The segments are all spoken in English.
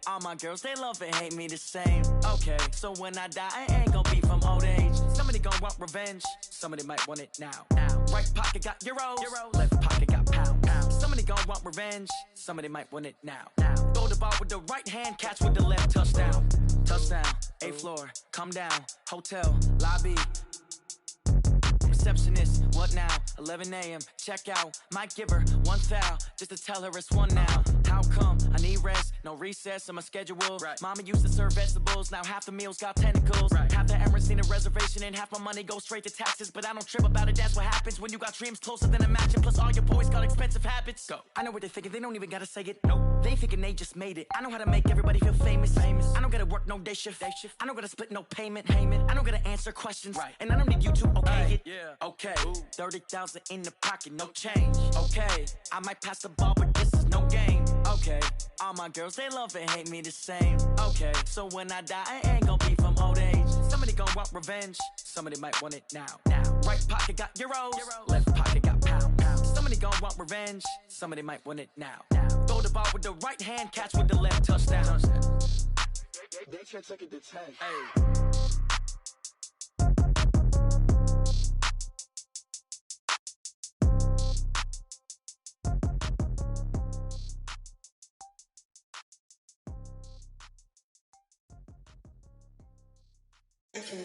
All my girls, they love and hate me the same. Okay, so when I die, I ain't gonna be from old age. Somebody gonna want revenge, somebody might want it now. Right pocket got euros, left pocket got pounds. Somebody gonna want revenge, somebody might want it now. Throw the ball with the right hand, catch with the left, touchdown. Touchdown, 8th floor, come down, hotel, lobby. Receptionist, what now? 11 a.m. check out. Might give her one foul just to tell her it's one now. How come? I need rest, no recess on my schedule. Right. Mama used to serve vegetables, now half the meals got tentacles. Right. Half the errands need a reservation and half my money goes straight to taxes. But I don't trip about it, that's what happens when you got dreams closer than a match. Plus all your boys got expensive habits. Go. I know what they're thinking, they don't even gotta say it. Nope. They thinking they just made it. I know how to make everybody feel famous. I don't gotta work no day shift. I don't gotta split no payment. I don't gotta answer questions. Right. And I don't need you to okay it. Yeah. Okay, 30,000 in the pocket, no change. Okay, I might pass the ball, but this is no game. Okay, all my girls, they love and hate me the same. Okay, so when I die, I ain't gonna be from old age. Somebody gonna want revenge, somebody might want it now. Right pocket got euros, left pocket got pounds. Somebody gonna want revenge, somebody might want it now. Throw the ball with the right hand, catch with the left, touchdown. They can't take it to 10. Hey.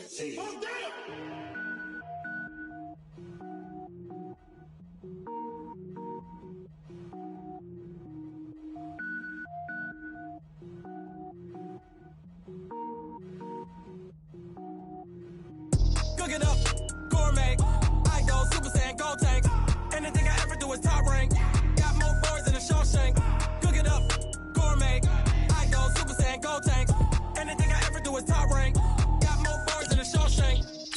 See. Cook it up, gourmet. I go Super Saiyan, gold tank. Anything I ever do is top rank. Got more boys than a Shawshank. Cook it up, gourmet. I go Super Saiyan, gold tank. Anything I ever do is top rank.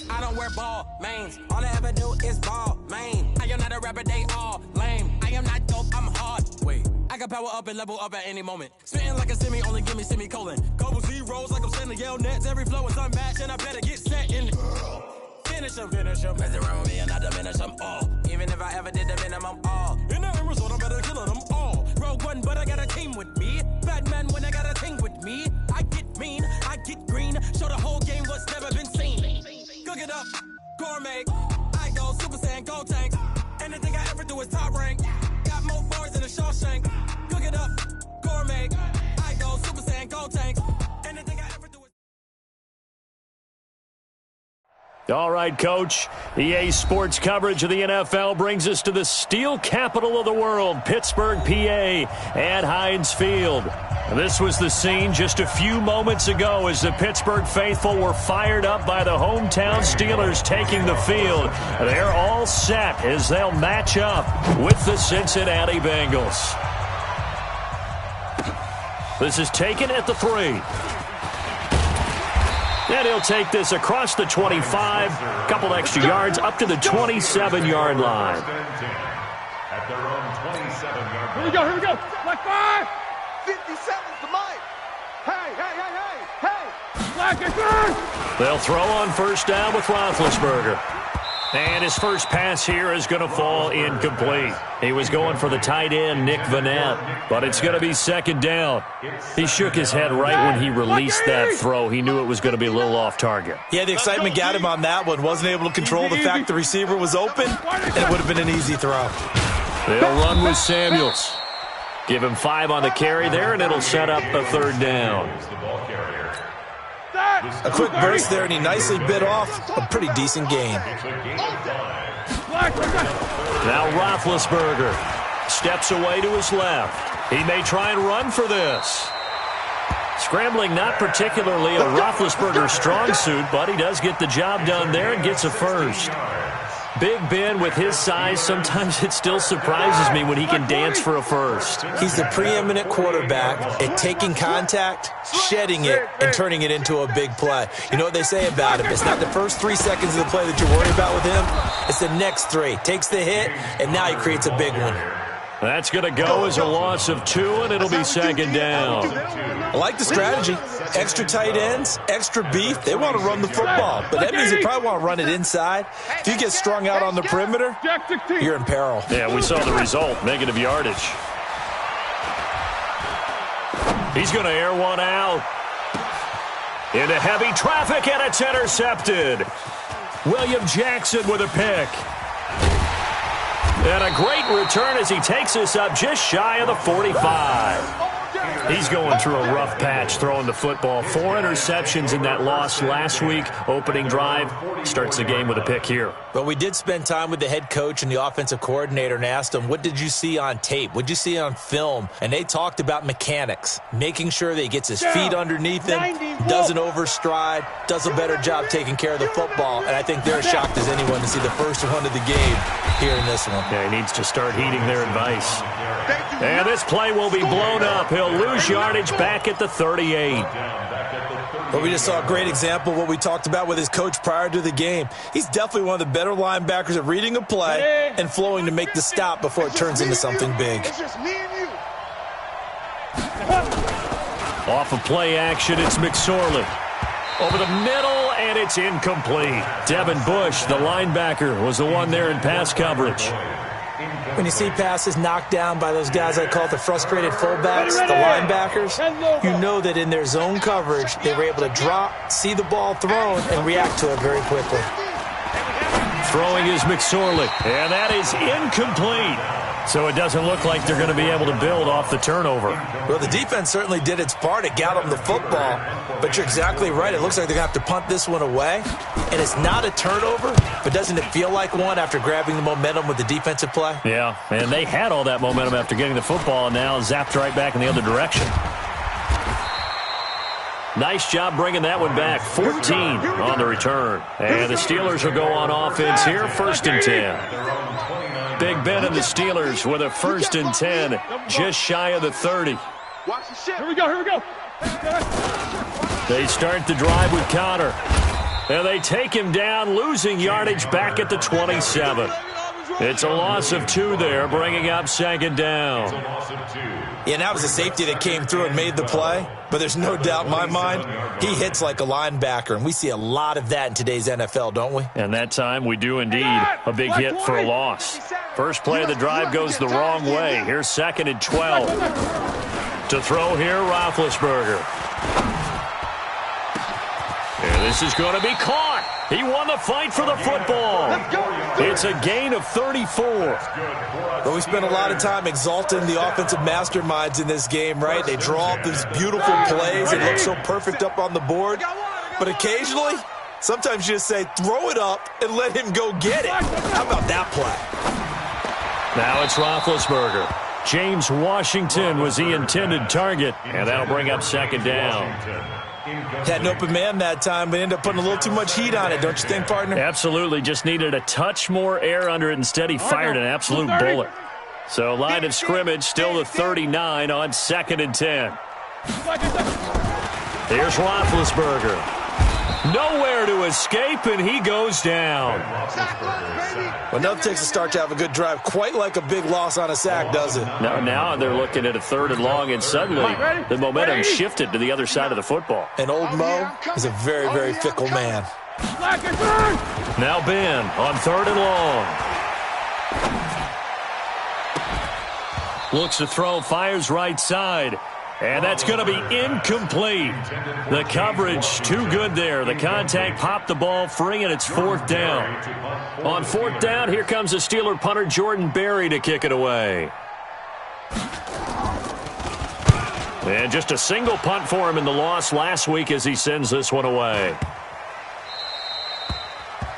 I don't wear ball mains. All I ever do is ball main. I am not a rapper, they all lame. I am not dope, I'm hard. Wait, I can power up and level up at any moment. Spitting like a semi, only give me semicolon. Couple zeros like I'm sending yell nets. Every flow is unmatched and I better get set in. Finish them. Mess around with me and I diminish them all. Even if I ever did the minimum all. In the end result, I'm better killing them all. Rogue one, but I got a team with me. Batman when I got a team with me. I get mean, I get green. Show the whole game what's never been seen. Cook it up, gourmet. I go Super Saiyan, gold tank. Anything I ever do is top rank. Got more bars than a Shawshank. Cook it up, gourmet. I go Super Saiyan, gold tank. Anything I ever do is... All right, Coach. EA Sports coverage of the NFL brings us to the steel capital of the world, Pittsburgh, PA, at Heinz Field. This was the scene just a few moments ago as the Pittsburgh faithful were fired up by the hometown Steelers taking the field. They're all set as they'll match up with the Cincinnati Bengals. This is taken at the 3. And he'll take this across the 25, couple extra yards up to the 27-yard line. At their own 27-yard line. Here we go. Black 5. 50 seconds to Mike. Hey. Black is good. They'll throw on first down with Roethlisberger. And his first pass here is going to fall incomplete. He was going for the tight end, Nick Vanette, but it's going to be second down. He shook his head right when he released that throw. He knew it was going to be a little off target. Yeah, the excitement got him on that one. Wasn't able to control the fact the receiver was open, and it would have been an easy throw. They'll run with Samuels. Give him 5 on the carry there, and it'll set up a third down. A quick burst there, and he nicely bit off a pretty decent gain. Now Roethlisberger steps away to his left. He may try and run for this. Scrambling not particularly a Roethlisberger strong suit, but he does get the job done there and gets a first. Big Ben, with his size, sometimes it still surprises me when he can dance for a first. He's the preeminent quarterback at taking contact, shedding it, and turning it into a big play. You know what they say about him? It's not the first 3 seconds of the play that you're worried about with him. It's the next 3. Takes the hit, and now he creates a big one. That's going to go as a loss of 2, and it'll be second down. I like the strategy. Extra tight ends, extra beef. They want to run the football, but that means they probably want to run it inside. If you get strung out on the perimeter, you're in peril. Yeah, we saw the result, negative yardage. He's going to air one out. Into heavy traffic, and it's intercepted. William Jackson with a pick. And a great return as he takes us up just shy of the 45. He's going through a rough patch throwing the football. 4 interceptions in that loss last week. Opening drive starts the game with a pick here. But we did spend time with the head coach and the offensive coordinator and asked them, what did you see on tape? What did you see on film? And they talked about mechanics, making sure that he gets his feet underneath him, doesn't overstride, does a better job taking care of the football. And I think they're as shocked as anyone to see the first one of the game here in this one. Yeah, he needs to start heeding their advice. And this play will be blown up. He'll lose yardage back at the 38. But we just saw a great example of what we talked about with his coach prior to the game. He's definitely one of the better linebackers at reading a play and flowing to make the stop before it turns into something big. It's just me and you. Off of play action, it's McSorley. Over the middle, and it's incomplete. Devin Bush, the linebacker, was the one there in pass coverage. When you see passes knocked down by those guys I call the frustrated fullbacks, the linebackers, you know that in their zone coverage, they were able to drop, see the ball thrown, and react to it very quickly. Throwing is McSorley, and that is incomplete. So it doesn't look like they're going to be able to build off the turnover. Well, the defense certainly did its part. It got them the football. But you're exactly right. It looks like they're going to have to punt this one away. And it's not a turnover, but doesn't it feel like one after grabbing the momentum with the defensive play? Yeah, and they had all that momentum after getting the football, and now zapped right back in the other direction. Nice job bringing that one back. 14 on the return. And the Steelers will go on offense here, 1st and 10. Big Ben and the Steelers with a 1st and 10, just shy of the 30. Here we go. They start the drive with Connor. And they take him down, losing yardage back at the 27. It's a loss of 2 there, bringing up 2nd down. Yeah, and that was a safety that came through and made the play. But there's no doubt in my mind, he hits like a linebacker. And we see a lot of that in today's NFL, don't we? And that time we do indeed. A big hit for a loss. First play of the drive goes the wrong way. Here's 2nd and 12. To throw here, Roethlisberger. And this is going to be caught. He won the fight for the football. It's a gain of 34. But we spent a lot of time exalting the offensive masterminds in this game, right? They draw up these beautiful plays. It looks so perfect up on the board. But occasionally, sometimes you just say, throw it up and let him go get it. How about that play? Now it's Roethlisberger. James Washington was the intended target, and that'll bring up 2nd down. Had an open man that time, but ended up putting a little too much heat on it, don't you think, partner? Absolutely. Just needed a touch more air under it. Instead, he fired an absolute bullet. So line of scrimmage, still the 39 on 2nd and 10. Here's Roethlisberger. Nowhere to escape, and he goes down. Well, nothing takes a start to have a good drive, quite like a big loss on a sack, does it? Now they're looking at a 3rd and long, and suddenly the momentum shifted to the other side of the football. And old Mo is a very, very fickle man. Now Ben on 3rd and long. Looks to throw, fires right side. And that's going to be incomplete. The coverage too good there. The contact popped the ball free, and it's 4th down. On 4th down, here comes the Steeler punter Jordan Berry to kick it away. And just a single punt for him in the loss last week as he sends this one away.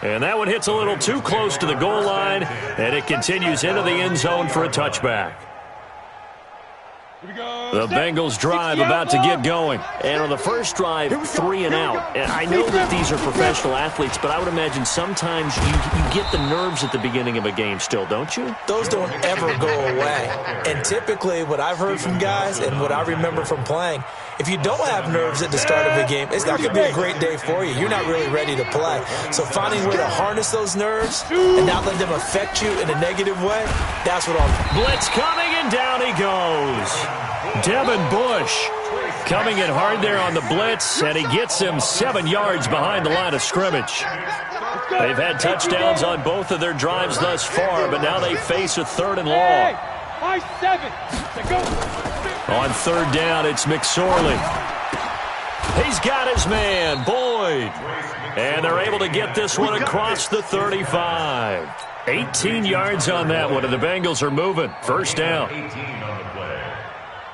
And that one hits a little too close to the goal line, and it continues into the end zone for a touchback. The Bengals drive about to get going. And on the first drive, 3 and out. And I know that these are professional athletes, but I would imagine sometimes you get the nerves at the beginning of a game still, don't you? Those don't ever go away. And typically what I've heard from guys and what I remember from playing, if you don't have nerves at the start of a game, it's not going to be a great day for you. You're not really ready to play. So finding a way to harness those nerves and not let them affect you in a negative way, that's what I'm... Blitz coming, and down he goes. Devin Bush coming in hard there on the blitz, and he gets him 7 yards behind the line of scrimmage. They've had touchdowns on both of their drives thus far, but now they face a 3rd and long. 5-7 to go. On third down, it's McSorley. He's got his man, Boyd. And they're able to get this one across the 35. 18 yards on that one, and the Bengals are moving. First down.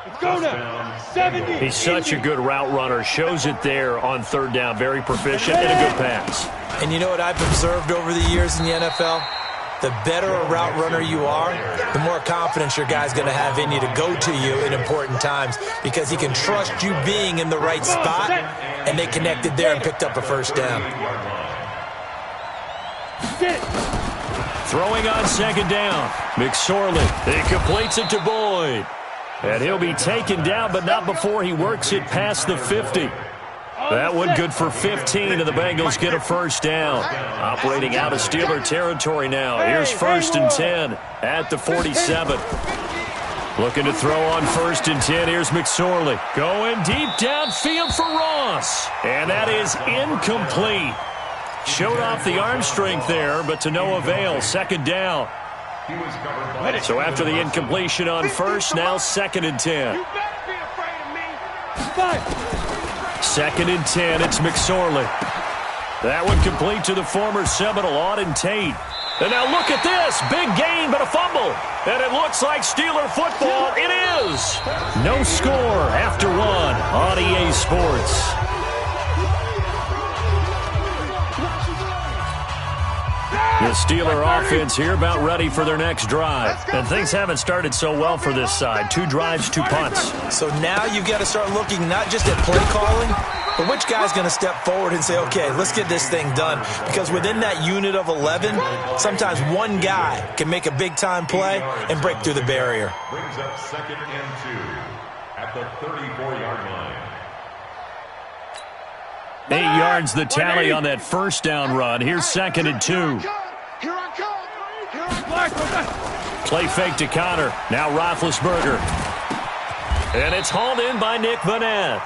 Let's go now. 70. He's such a good route runner. Shows it there on third down. Very proficient and a good pass. And you know what I've observed over the years in the NFL? The better a route runner you are, the more confidence your guy's going to have in you to go to you in important times because he can trust you being in the right spot, and they connected there and picked up a first down. Throwing on second down. McSorley. He completes it to Boyd. And he'll be taken down, but not before he works it past the 50. That one good for 15, and the Bengals get a first down. Operating out of Steeler territory now. Here's 1st and 10 at the 47. Looking to throw on 1st and 10. Here's McSorley. Going deep downfield for Ross. And that is incomplete. Showed off the arm strength there, but to no avail. Second down. So after the incompletion on 1st, now 2nd and 10. You better be afraid of me. 2nd and 10, it's McSorley. That one complete to the former Seminole, Auden Tate. And now look at this. Big gain, but a fumble. And it looks like Steeler football. It is. No score after one on EA Sports. The Steeler offense here about ready for their next drive. And things haven't started so well for this side. 2 drives, 2 punts. So now you've got to start looking not just at play calling, but which guy's going to step forward and say, okay, let's get this thing done. Because within that unit of 11, sometimes one guy can make a big-time play and break through the barrier. Brings up 2nd and 2 at the 34-yard line. 8 yards the tally on that first down run. Here's 2nd and 2. Play fake to Connor. Now Roethlisberger. And it's hauled in by Nick Vanette.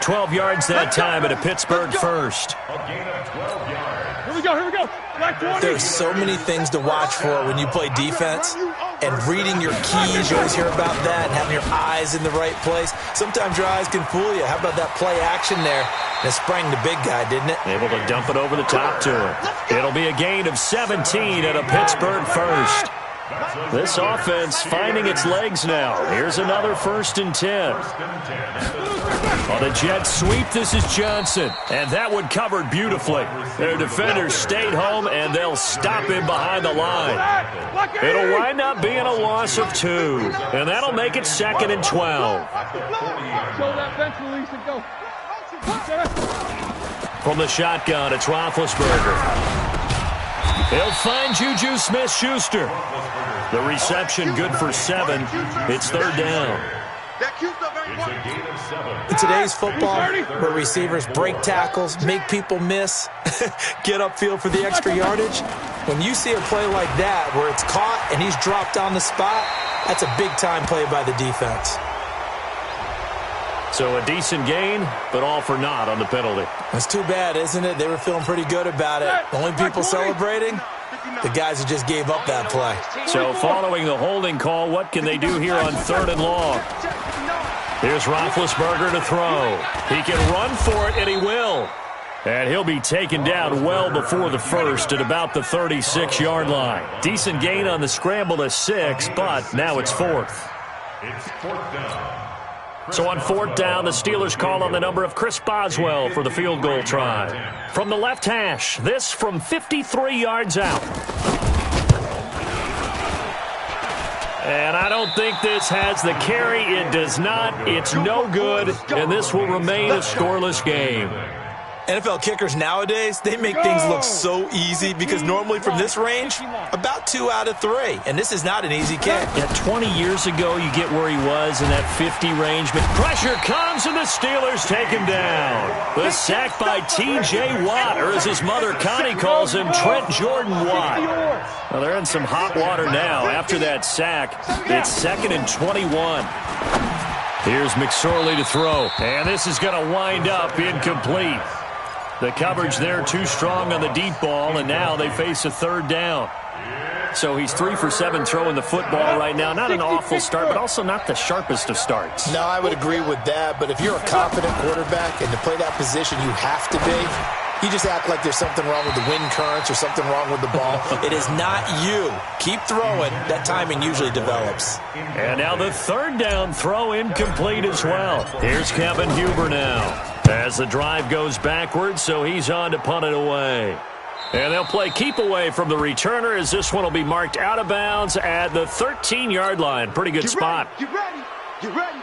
12 yards that time at a Pittsburgh first. A gain of 12 yards. Here we go, here we go. Black 20. There's so many things to watch for when you play defense. And reading your keys, you always hear about that, and having your eyes in the right place. Sometimes your eyes can fool you. How about that play action there? And it sprang the big guy, didn't it? Able to dump it over the top to him. It'll be a gain of 17 at a Pittsburgh first. This offense finding its legs now. Here's another 1st and 10. On a jet sweep, this is Johnson. And that one covered beautifully. Their defenders stayed home, and they'll stop him behind the line. It'll wind up being a loss of 2. And that'll make it 2nd and 12. Show that bench release and go. From the shotgun, it's Roethlisberger. He'll find Juju Smith-Schuster. The reception good for 7. It's 3rd down. In today's football, where receivers break tackles, make people miss, get upfield for the extra yardage, when you see a play like that where it's caught and he's dropped on the spot, that's a big-time play by the defense. So a decent gain, but all for naught on the penalty. That's too bad, isn't it? They were feeling pretty good about it. The only people celebrating, the guys who just gave up that play. So following the holding call, what can they do here on 3rd and long? Here's Roethlisberger to throw. He can run for it, and he will. And he'll be taken down well before the 1st at about the 36-yard line. Decent gain on the scramble to 6, but now it's 4th. It's 4th down. So on 4th down, the Steelers call on the number of Chris Boswell for the field goal try. From the left hash, this from 53 yards out. And I don't think this has the carry. It does not. It's no good, and this will remain a scoreless game. NFL kickers nowadays, they make things look so easy because normally from this range, about 2 out of 3. And this is not an easy kick. Yeah, 20 years ago, you get where he was in that 50 range. But pressure comes, and the Steelers take him down. The sack by T.J. Watt, or as his mother Connie calls him, Trent Jordan Watt. Well, they're in some hot water now after that sack. It's 2nd and 21. Here's McSorley to throw. And this is going to wind up incomplete. The coverage there too strong on the deep ball, and now they face a 3rd down. So he's 3 for 7 throwing the football right now. Not an awful start, but also not the sharpest of starts. No, I would agree with that. But if you're a confident quarterback and to play that position, you have to be. You just act like there's something wrong with the wind currents or something wrong with the ball. It is not you. Keep throwing. That timing usually develops. And now the third down throw incomplete as well. Here's Kevin Huber now as the drive goes backwards, so he's on to punt it away. And they'll play keep away from the returner as this one will be marked out of bounds at the 13-yard line. Pretty good spot. Get ready. Get ready.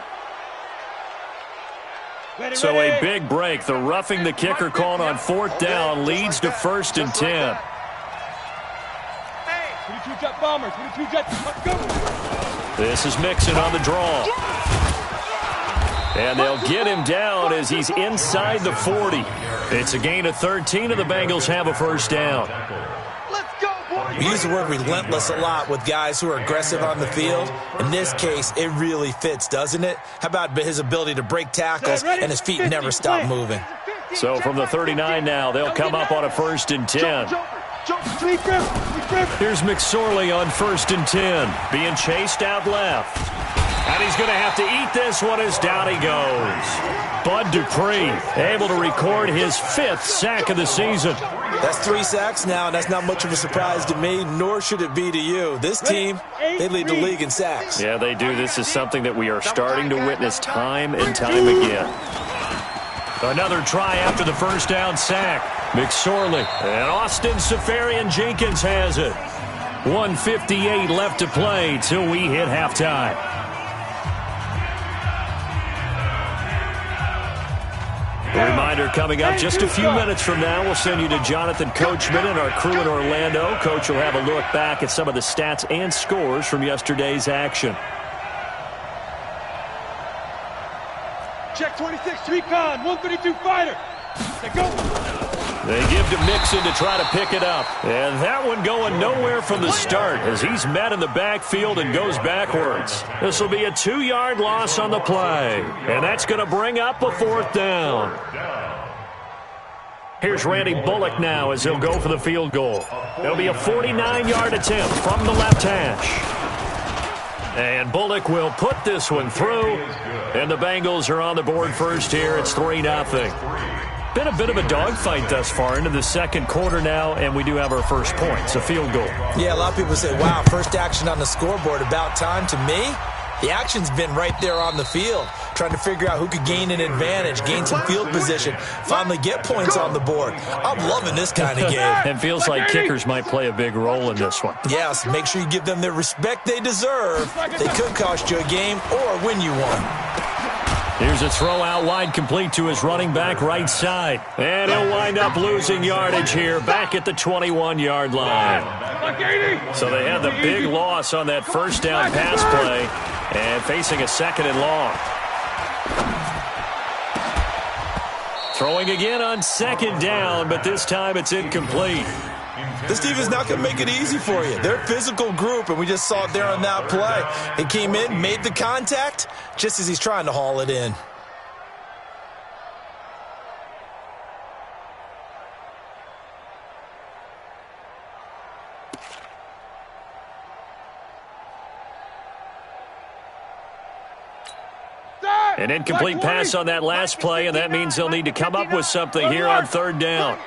So a big break. The roughing the kicker called on 4th down leads to 1st and 10. Hey, 22 jet bombers, 22 jets, let's go. This is Mixon on the draw. And they'll get him down as he's inside the 40. It's a gain of 13, and the Bengals have a first down. We use the word relentless a lot with guys who are aggressive on the field. In this case, it really fits, doesn't it? How about his ability to break tackles and his feet never stop moving? So from the 39 now, they'll come up on a 1st and 10. Here's McSorley on 1st and 10, being chased out left. And he's going to have to eat this one as down he goes. Bud Dupree able to record his 5th sack of the season. That's 3 sacks now, and that's not much of a surprise to me, nor should it be to you. This team, they lead the league in sacks. Yeah, they do. This is something that we are starting to witness time and time again. Another try after the first down sack. McSorley and Austin Safarian-Jenkins has it. 1:58 left to play till we hit halftime. A reminder coming up just a few minutes from now. We'll send you to Jonathan Coachman and our crew in Orlando. Coach will have a look back at some of the stats and scores from yesterday's action. Check 26, recon, 132 fighter. They go. They give to Mixon to try to pick it up. And that one going nowhere from the start as he's met in the backfield and goes backwards. This will be a 2-yard loss on the play. And that's going to bring up a 4th down. Here's Randy Bullock now as he'll go for the field goal. It'll be a 49-yard attempt from the left hash. And Bullock will put this one through. And the Bengals are on the board first here. It's 3-0. Been a bit of a dogfight thus far into the second quarter now, and we do have our first point. It's a field goal. Yeah, a lot of people say, wow, first action on the scoreboard, about time. To me, the action's been right there on the field, trying to figure out who could gain an advantage, gain some field position, finally get points on the board. I'm loving this kind of game. It feels like kickers might play a big role in this one. Yes, make sure you give them the respect they deserve. They could cost you a game or win you one. Here's a throw out wide complete to his running back right side. And he'll wind up losing yardage here back at the 21-yard line. So they had the big loss on that first down pass play and facing a 2nd and long. Throwing again on 2nd down, but this time it's incomplete. This team is not going to make it easy for you. They're a physical group, and we just saw it there on that play. He came in, made the contact, just as he's trying to haul it in. An incomplete pass on that last play, and that means they'll need to come up with something here on 3rd down.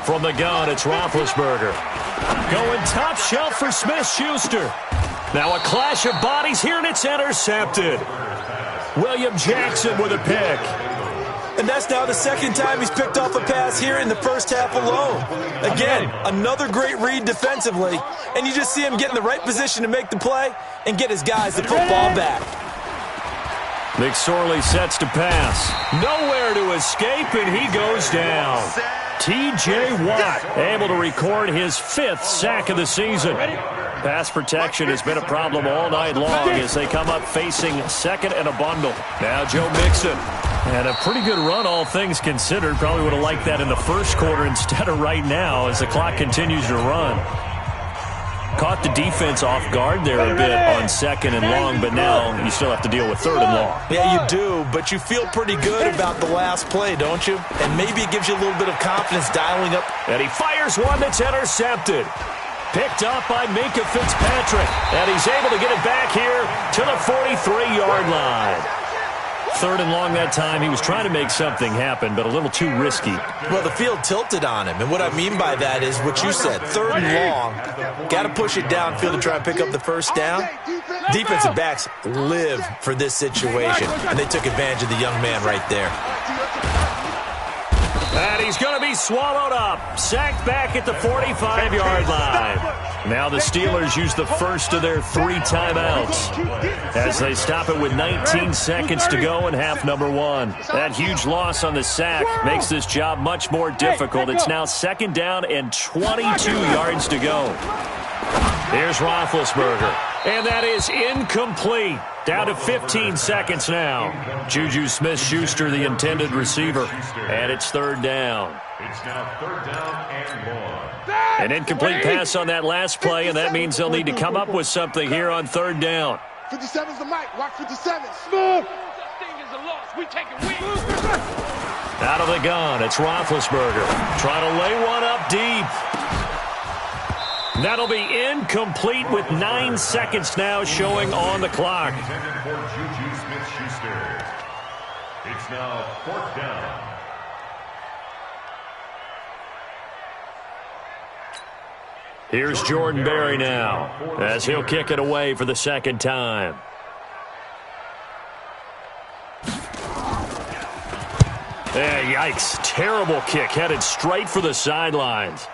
From the gun, it's Roethlisberger. Going top shelf for Smith-Schuster. Now a clash of bodies here, and it's intercepted. William Jackson with a pick. And that's now the 2nd time he's picked off a pass here in the first half alone. Again, another great read defensively, and you just see him get in the right position to make the play and get his guys the football back. McSorley sets to pass. Nowhere to escape, and he goes down. T.J. Watt able to record his 5th sack of the season. Pass protection has been a problem all night long as they come up facing 2nd and a bundle. Now Joe Mixon. And a pretty good run, all things considered. Probably would have liked that in the first quarter instead of right now as the clock continues to run. Caught the defense off guard there a bit on 2nd and long, but now you still have to deal with 3rd and long. Yeah, you do, but you feel pretty good about the last play, don't you? And maybe it gives you a little bit of confidence dialing up. And he fires one that's intercepted. Picked up by Minkah Fitzpatrick. And he's able to get it back here to the 43-yard line. 3rd and long that time. He was trying to make something happen, but a little too risky. Well, the field tilted on him, and what I mean by that is what you said. 3rd and long, got to push it downfield to try and pick up the first down. Defensive backs live for this situation, and they took advantage of the young man right there. And he's going to be swallowed up. Sacked back at the 45-yard line. Now the Steelers use the first of their 3 timeouts as they stop it with 19 seconds to go in half number 1. That huge loss on the sack makes this job much more difficult. It's now 2nd down and 22 yards to go. Here's Roethlisberger. And that is incomplete. Down to 15 seconds now. Juju Smith-Schuster, the intended receiver. And it's 3rd down. It's now 3rd down and 1. An incomplete pass on that last play, and that means they'll need to come up with something here on 3rd down. 57's the mic. Watch 57. Out of the gun, it's Roethlisberger. Trying to lay one up deep. That'll be incomplete with 9 seconds now showing on the clock. Intended for Juju Smith-Schuster. It's now 4th down. Here's Jordan Berry now as he'll kick it away for the 2nd time. Yikes. Terrible kick headed straight for the sidelines.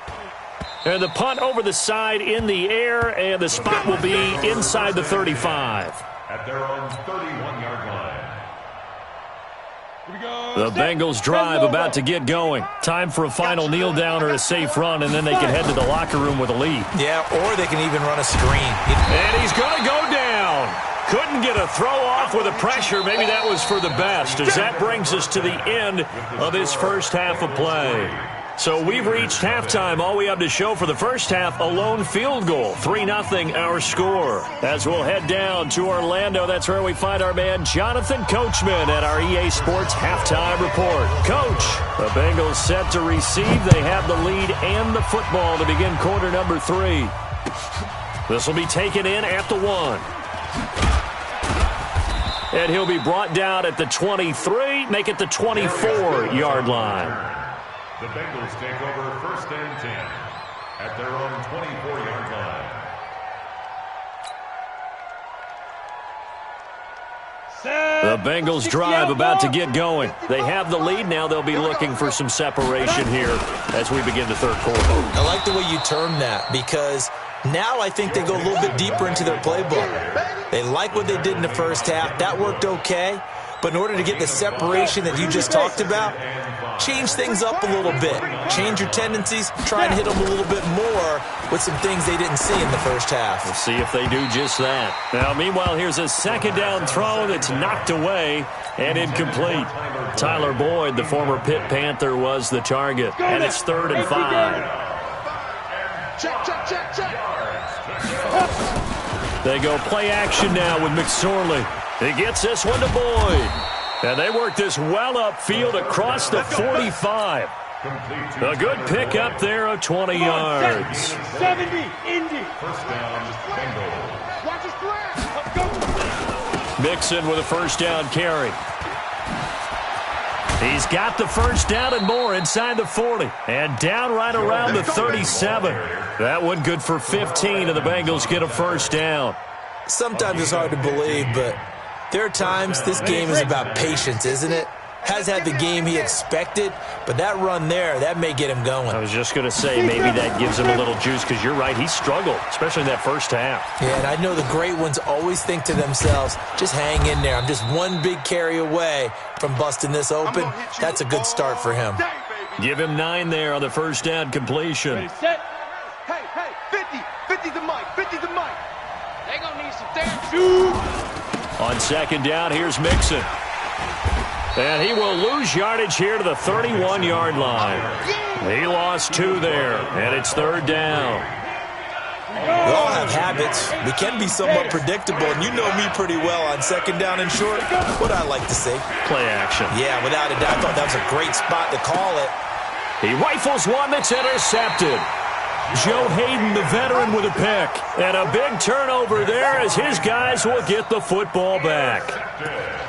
And the punt over the side in the air, and the spot will be inside the 35. At their own 31-yard line. The Bengals drive about to get going. Time for a final kneel down or a safe run, and then they can head to the locker room with a lead. Yeah, or they can even run a screen. And he's going to go down. Couldn't get a throw off with the pressure. Maybe that was for the best, as that brings us to the end of this first half of play. So we've reached halftime. All we have to show for the first half, a lone field goal. 3-0 our score. As we'll head down to Orlando, that's where we find our man Jonathan Coachman at our EA Sports Halftime Report. Coach, the Bengals set to receive. They have the lead and the football to begin quarter number 3. This will be taken in at the 1. And he'll be brought down at the 23, make it the 24-yard line. The Bengals take over 1st and 10 at their own 24-yard line. The Bengals drive about to get going. They have the lead. Now they'll be looking for some separation here as we begin the 3rd quarter. I like the way you term that, because now I think they go a little bit deeper into their playbook. They like what they did in the first half. That worked okay. But in order to get the separation that you just talked about, change things up a little bit. Change your tendencies. Try and hit them a little bit more with some things they didn't see in the first half. We'll see if they do just that. Now, meanwhile, here's a 2nd down throw that's knocked away and incomplete. Tyler Boyd, the former Pitt Panther, was the target. And it's 3rd and 5. Check. They go play action now with McSorley. He gets this one to Boyd. And they work this well upfield across the 45. A good pick up there of 20 yards. 70, Indy. 1st down, Bengals. Watch his grab. Mixon with a 1st down carry. He's got the 1st down and more inside the 40. And down right around the 37. That one good for 15, and the Bengals get a 1st down. Sometimes it's hard to believe, but there are times this game is about patience, isn't it? Has had the game he expected, but that run there, that may get him going. I was just going to say maybe that gives him a little juice, because you're right, he struggled, especially in that first half. Yeah, and I know the great ones always think to themselves, just hang in there. I'm just one big carry away from busting this open. That's a good start for him. Give him 9 there on the 1st down completion. Ready, set. Hey, 50. 50's the mic. 50's the mic. They gonna need some therapy. On 2nd down, here's Mixon. And he will lose yardage here to the 31-yard line. He lost 2 there, and it's 3rd down. We all have habits. We can be somewhat predictable, and you know me pretty well on second down and short. What I like to say. Play action. Yeah, without a doubt. I thought that was a great spot to call it. He rifles one that's intercepted. Joe Hayden, the veteran, with a pick. And a big turnover there as his guys will get the football back.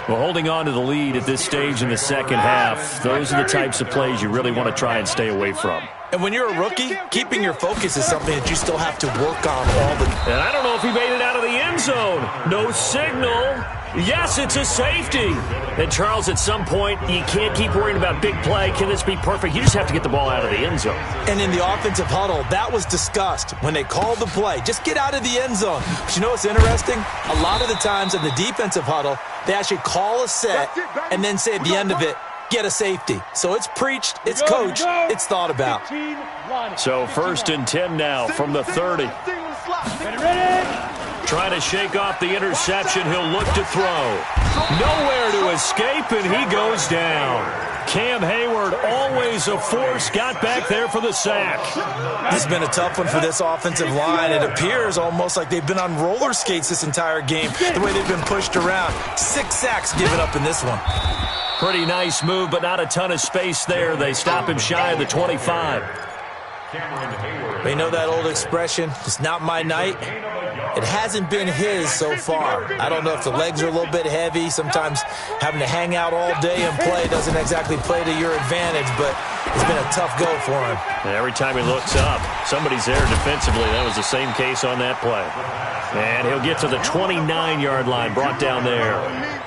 Well, holding on to the lead at this stage in the second half, those are the types of plays you really want to try and stay away from. And when you're a rookie, keeping your focus is something that you still have to work on all the time. And I don't know if he made it out of the end zone. No signal. Yes, it's a safety. And, Charles, at some point, you can't keep worrying about big play. Can this be perfect? You just have to get the ball out of the end zone. And in the offensive huddle, that was discussed when they called the play. Just get out of the end zone. But you know what's interesting? A lot of the times in the defensive huddle, they actually call a set and then say at the end of it, get a safety. So it's preached, it's coached, it's thought about. So 1st and 10 now from the 30. Trying to shake off the interception. He'll look to throw. Nowhere to escape, and he goes down. Cam Hayward, always a force, got back there for the sack. This has been a tough one for this offensive line. It appears almost like they've been on roller skates this entire game, the way they've been pushed around. 6 sacks given up in this one. Pretty nice move, but not a ton of space there. They stop him shy of the 25. They know that old expression, it's not my night. It hasn't been his so far. I don't know if the legs are a little bit heavy. Sometimes having to hang out all day and play doesn't exactly play to your advantage, but it's been a tough go for him. And every time he looks up, somebody's there defensively. That was the same case on that play. And he'll get to the 29-yard line, brought down there.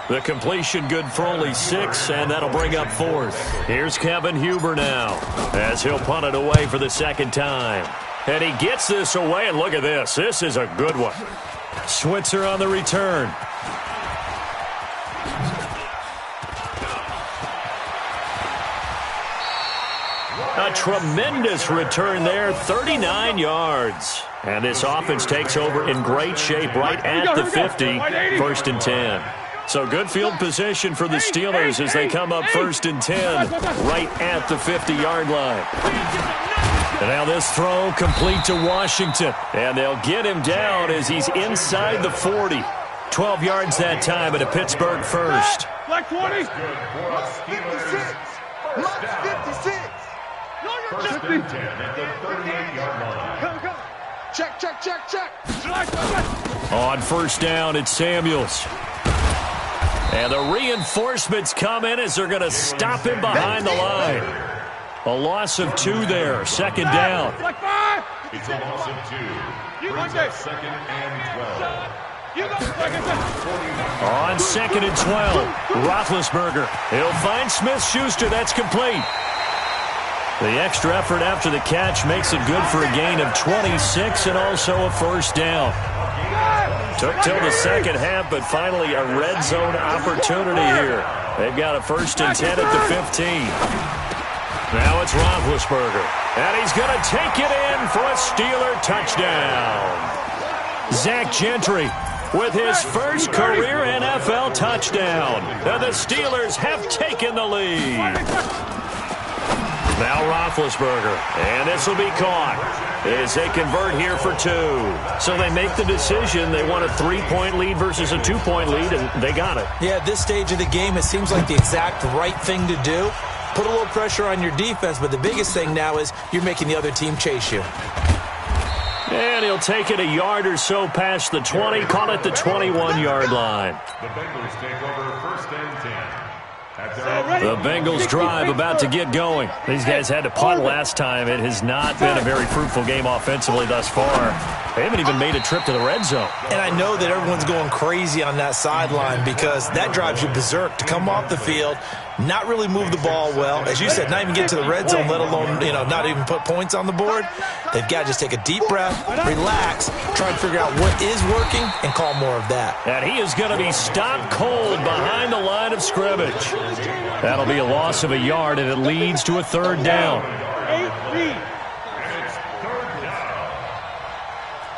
The completion good for only 6, and that'll bring up 4th. Here's Kevin Huber now, as he'll punt it away for the second time. And he gets this away, and look at this. This is a good one. Switzer on the return. A tremendous return there, 39 yards. And this offense takes over in great shape right at the 50, 1st and 10. So good field position for the Steelers as they come up 1st and 10, right at the 50-yard line. And now this throw complete to Washington. And they'll get him down as he's inside the 40. 12 yards that time at a Pittsburgh first. Black 20. 56. Max 56. First and 10 at the 38-yard line. Come. Check. On 1st down, it's Samuels. And the reinforcements come in as they're going to stop him behind the line. A loss of 2 there. 2nd down. Black 5. It's a loss of 2. Brings up 2nd and 12. On 2nd and 12, Roethlisberger. He'll find Smith-Schuster. That's complete. The extra effort after the catch makes it good for a gain of 26 and also a 1st down. Took till the second half, but finally a red zone opportunity here. They've got a 1st and 10 at the 15. Now it's Roethlisberger, and he's going to take it in for a Steeler touchdown. Zach Gentry with his first career NFL touchdown. And the Steelers have taken the lead. Now Roethlisberger, and this will be caught as they convert here for 2. So they make the decision. They want a 3-point lead versus a 2-point lead, and they got it. Yeah, at this stage of the game, it seems like the exact right thing to do. Put a little pressure on your defense, but the biggest thing now is you're making the other team chase you. And he'll take it a yard or so past the 20, call it the 21-yard line. The Bengals take over 1st and 10. The Bengals drive about to get going. These guys had to punt last time. It has not been a very fruitful game offensively thus far. They haven't even made a trip to the red zone. And I know that everyone's going crazy on that sideline because that drives you berserk to come off the field, not really move the ball well. As you said, not even get to the red zone, let alone, not even put points on the board. They've got to just take a deep breath, relax, try and figure out what is working, and call more of that. And he is going to be stopped cold behind the line of scrimmage. That'll be a loss of a yard, and it leads to a 3rd down.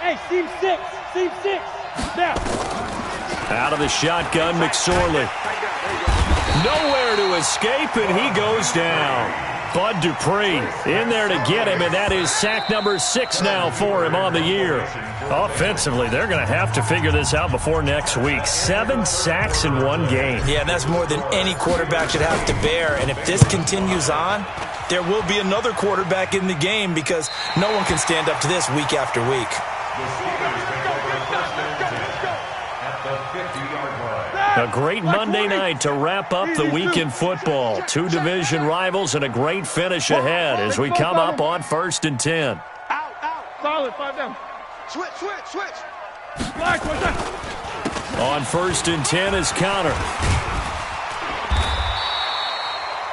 Hey, seam 6. Now. Out of the shotgun, McSorley. Nowhere to escape, and he goes down. Bud Dupree in there to get him, and that is sack number 6 now for him on the year. Offensively, they're going to have to figure this out before next week. 7 sacks in one game. Yeah, that's more than any quarterback should have to bear. And if this continues on, there will be another quarterback in the game because no one can stand up to this week after week. A great Monday night to wrap up the week in football. 2 division rivals and a great finish ahead as we come up on 1st and 10. Out. Solid. 5 down. Switch. Flag, switch down. On 1st and 10 is Connor.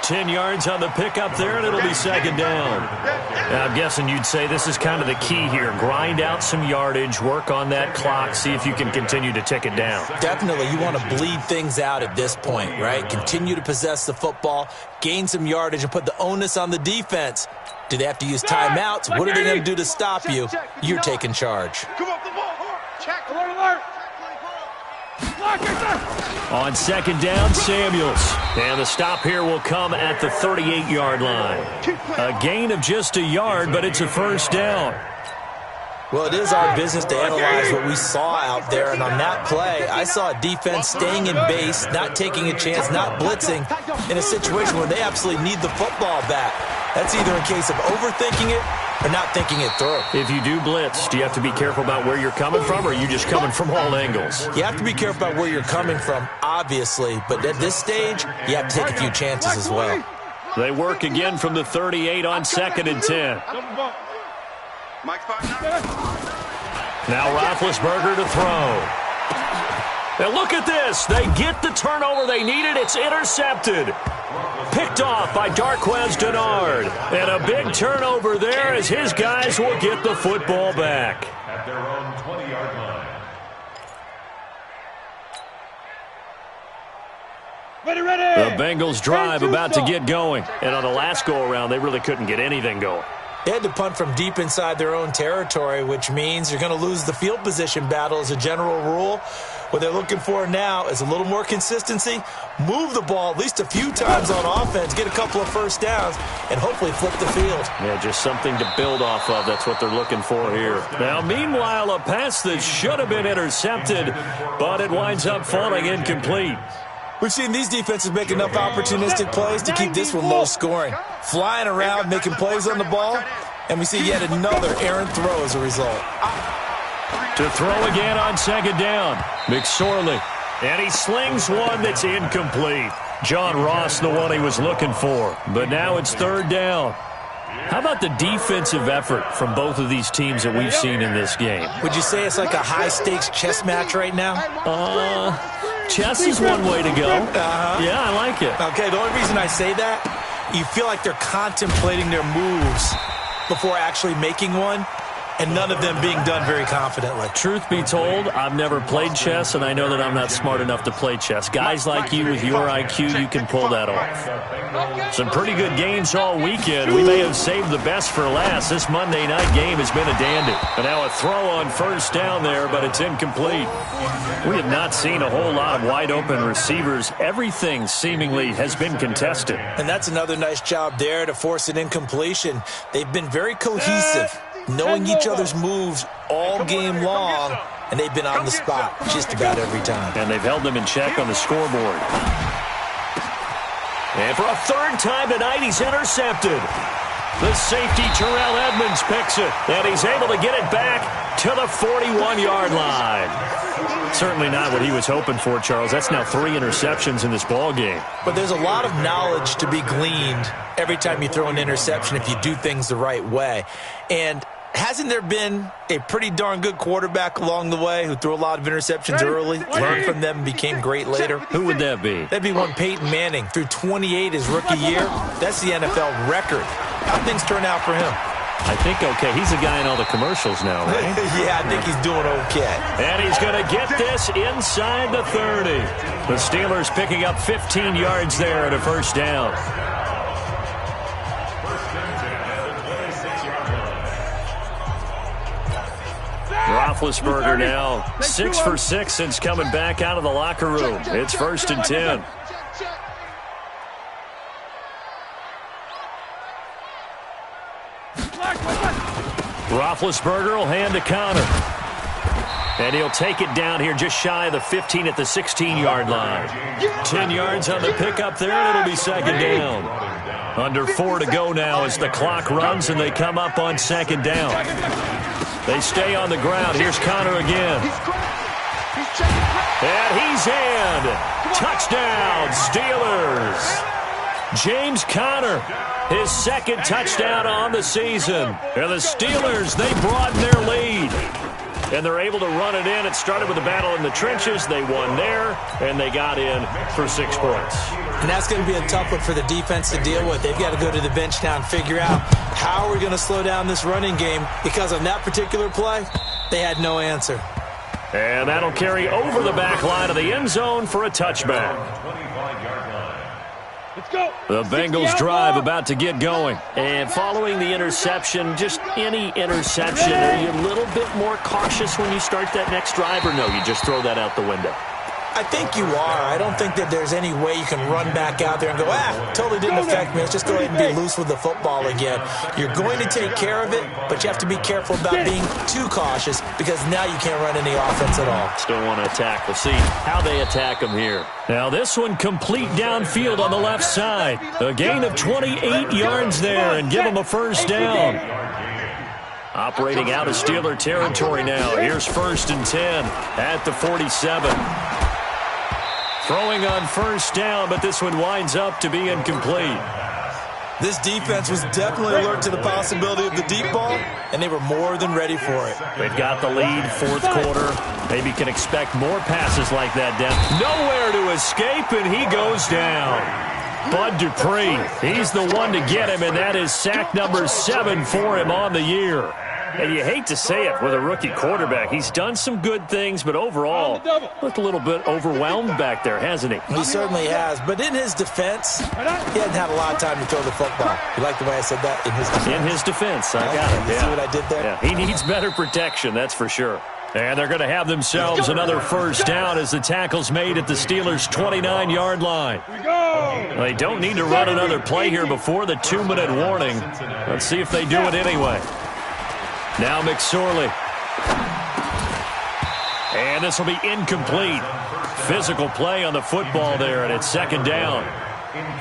10 yards on the pickup there, and it'll be 2nd down. Now, I'm guessing you'd say this is kind of the key here. Grind out some yardage, work on that clock, see if you can continue to tick it down. Definitely, you want to bleed things out at this point, right? Continue to possess the football, gain some yardage, and put the onus on the defense. Do they have to use timeouts? What are they going to do to stop you? You're taking charge. Come off the ball. Check. Alert. On 2nd down, Samuels. And the stop here will come at the 38-yard line. A gain of just a yard, but it's a 1st down. Well, it is our business to analyze what we saw out there, and on that play, I saw a defense staying in base, not taking a chance, not blitzing, in a situation where they absolutely need the football back. That's either a case of overthinking it or not thinking it through. If you do blitz, do you have to be careful about where you're coming from, or are you just coming from all angles? You have to be careful about where you're coming from, obviously, but at this stage, you have to take a few chances as well. They work again from the 38 on 2nd and 10. Now Roethlisberger to throw. And look at this. They get the turnover they needed. It's intercepted. Picked off by Darquez Denard. And a big turnover there as his guys will get the football back. At their own 20-yard line. Ready. The Bengals drive about to get going. And on the last go-around, they really couldn't get anything going. They had to punt from deep inside their own territory, which means you're going to lose the field position battle as a general rule. What they're looking for now is a little more consistency, move the ball at least a few times on offense, get a couple of 1st downs, and hopefully flip the field. Yeah, just something to build off of. That's what they're looking for here. Now, meanwhile, a pass that should have been intercepted, but it winds up falling incomplete. We've seen these defenses make enough opportunistic plays to keep this one low scoring. Flying around, making plays on the ball, and we see yet another errant throw as a result. To throw again on 2nd down, McSorley. And he slings one that's incomplete. John Ross, the one he was looking for. But now it's 3rd down. How about the defensive effort from both of these teams that we've seen in this game? Would you say it's like a high-stakes chess match right now? Chess is one way to go. Yeah, I like it. Okay, the only reason I say that, you feel like they're contemplating their moves before actually making one, and none of them being done very confidently. Truth be told, I've never played chess, and I know that I'm not smart enough to play chess. Guys like you with your IQ, you can pull that off. Some pretty good games all weekend. We may have saved the best for last. This Monday night game has been a dandy. And now a throw on 1st down there, but it's incomplete. We have not seen a whole lot of wide-open receivers. Everything seemingly has been contested. And that's another nice job there to force an incompletion. They've been very cohesive, knowing each other's moves all game long, and they've been on the spot just about every time. And they've held them in check on the scoreboard. And for a 3rd time tonight, he's intercepted. The safety, Terrell Edmonds, picks it, and he's able to get it back to the 41-yard line. Certainly not what he was hoping for, Charles. That's now 3 interceptions in this ball game. But there's a lot of knowledge to be gleaned every time you throw an interception if you do things the right way. And hasn't there been a pretty darn good quarterback along the way who threw a lot of interceptions early, learned from them, and became great later? Who would that be? That'd be one Peyton Manning. Threw 28 his rookie year. That's the NFL record. How'd things turn out for him? I think okay. He's a guy in all the commercials now, right? Yeah, I think he's doing okay. And he's going to get this inside the 30. The Steelers picking up 15 yards there at a 1st down. Roethlisberger now 6 for 6 since coming back out of the locker room. It's 1st and 10. Roethlisberger will hand to Connor. And he'll take it down here just shy of the 15 at the 16-yard line. 10 yards on the pickup there, and it'll be second down. Under 4 to go now as the clock runs, and they come up on second down. They stay on the ground. Here's Connor again. And he's in. Touchdown, Steelers. James Conner, his second touchdown on the season. And the Steelers, they broaden their lead. And they're able to run it in. It started with a battle in the trenches. They won there, and they got in for 6 points. And that's going to be a tough one for the defense to deal with. They've got to go to the bench now and figure out how are we going to slow down this running game, because on that particular play, they had no answer. And that'll carry over the back line of the end zone for a touchback. Let's go. The Bengals drive about to get going. And following the interception, just any interception, are you a little bit more cautious when you start that next drive, or no, you just throw that out the window? I think you are. I don't think that there's any way you can run back out there and go, totally didn't affect me. Let's just go ahead and be loose with the football again. You're going to take care of it, but you have to be careful about being too cautious, because now you can't run any offense at all. Still want to attack. We'll see how they attack them here. Now this one complete downfield on the left side. A gain of 28 yards there, and give them a first down. Operating out of Steeler territory now. Here's 1st and 10 at the 47. Throwing on first down, but this one winds up to be incomplete. This defense was definitely alert to the possibility of the deep ball, and they were more than ready for it. They've got the lead, 4th quarter. Maybe can expect more passes like that down. Nowhere to escape, and he goes down. Bud Dupree, he's the one to get him, and that is sack number 7 for him on the year. And you hate to say it with a rookie quarterback. He's done some good things, but overall, looked a little bit overwhelmed back there, hasn't he? He certainly has. But in his defense, he hadn't had a lot of time to throw the football. You like the way I said that? In his defense. In his defense. I got it. You see what I did there? Yeah, he needs better protection, that's for sure. And they're going to have themselves another first down as the tackle's made at the Steelers' 29-yard line. They don't need to run another play here before the 2-minute warning. Let's see if they do it anyway. Now McSorley. And this will be incomplete. Physical play on the football there, and it's second down.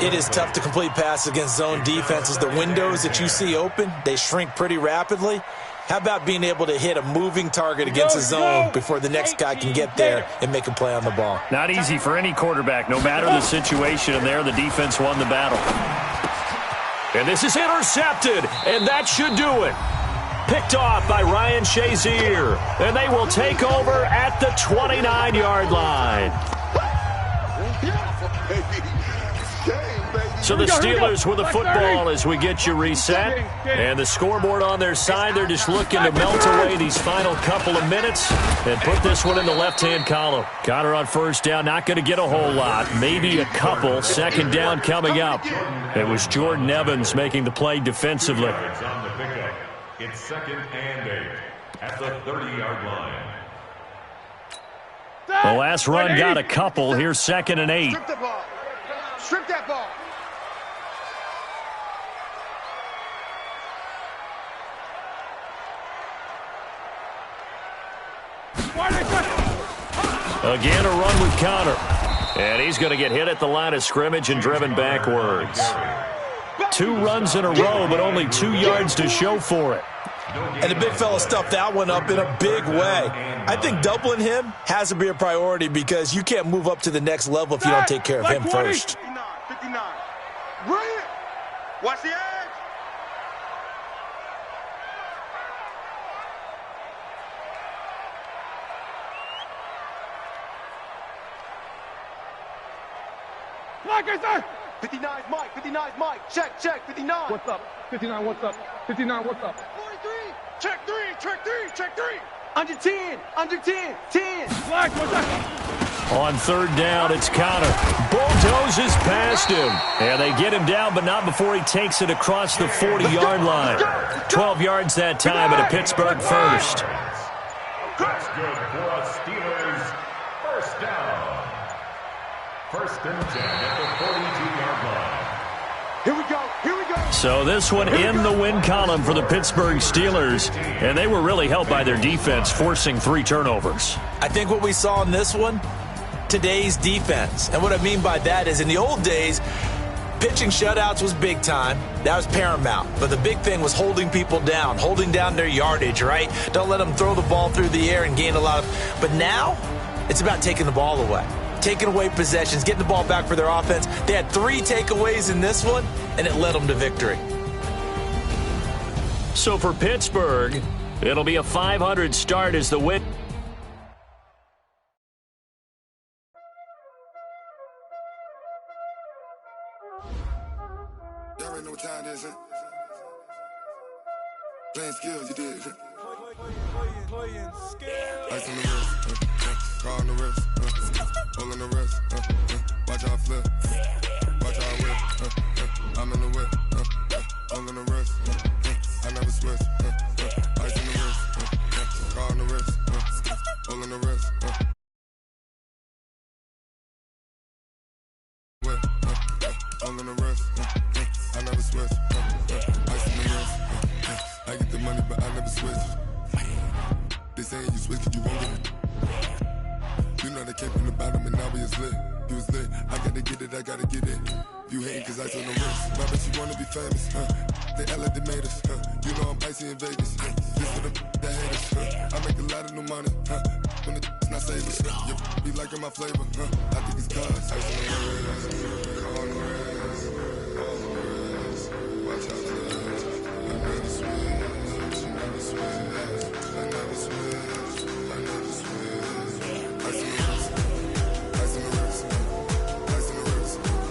It is tough to complete passes against zone defenses. The windows that you see open, they shrink pretty rapidly. How about being able to hit a moving target against a zone before the next guy can get there and make a play on the ball? Not easy for any quarterback, no matter the situation, and there the defense won the battle. And this is intercepted, and that should do it. Picked off by Ryan Shazier, and they will take over at the 29-yard line. So the Steelers with the football as we get you reset. And the scoreboard on their side, they're just looking to melt away these final couple of minutes and put this one in the left-hand column. Connor on first down, not going to get a whole lot, maybe a couple. Second down coming up. It was Jordan Evans making the play defensively. It's 2nd and 8 at the 30-yard line. The last run got a couple. Here's 2nd and 8. Strip the ball. Strip that ball. Again, a run with Connor. And he's going to get hit at the line of scrimmage and driven backwards. 2 runs in a row, but only 2 yards to show for it. And the big fella stuffed that one up in a big way. I think doubling him has to be a priority, because you can't move up to the next level if you don't take care of him first. 59. Brilliant. Watch the edge. Blocker, sir. 59's Mike. 59's Mike. Check, check. 59. What's up? 59, what's up? 59, what's up? 43. Check 3. Check 3. Check 3. Under 10. Under 10. 10. Black, what's up? On third down, it's Connor. Bulldozes past him. And they get him down, but not before he takes it across the 40-yard line. 12 yards that time at a Pittsburgh first. That's good for a Steelers first down. 1st and 10 at the 42-yard line. Here we go. Here we go. So this one in the win column for the Pittsburgh Steelers, and they were really helped by their defense, forcing 3 turnovers. I think what we saw in this one, today's defense. And what I mean by that is in the old days, pitching shutouts was big time. That was paramount. But the big thing was holding people down, holding down their yardage, right? Don't let them throw the ball through the air and gain a lot of... But now, it's about taking the ball away. Taking away possessions, getting the ball back for their offense. They had 3 takeaways in this one, and it led them to victory. So for Pittsburgh, it'll be a 500 start as the win. Y'all already know what time it is, huh? Playing skills, you did. Playing skills. Ice on the wrist, car on the wrist, hole in the wrist, watch how I flip, watch how I whip, I'm in the whip, hole in the wrist, I never switch, ice on the wrist, car on the wrist, hole in the wrist, whip, hole in the wrist, I never switch, ice on the wrist, I get the money but I never switch. They saying you switch, you won't get it. You know they came from the bottom and now we is lit. You was lit, I gotta get it, I gotta get it. You hating cause ice on the wrist. My bitch, you wanna be famous, They act like they made us, You know I'm icy in Vegas, This for the that hate us, I make a lot of new money, When it's not savers, You be liking my flavor, I think it's cause ice on the wrist, on the wrist, on the wrist. Watch out for this. I never switch, I never switch, I never switch, I never switch. Ice on the wrist, ice on the wrist, ice on the wrist, ice on the wrist, ice on the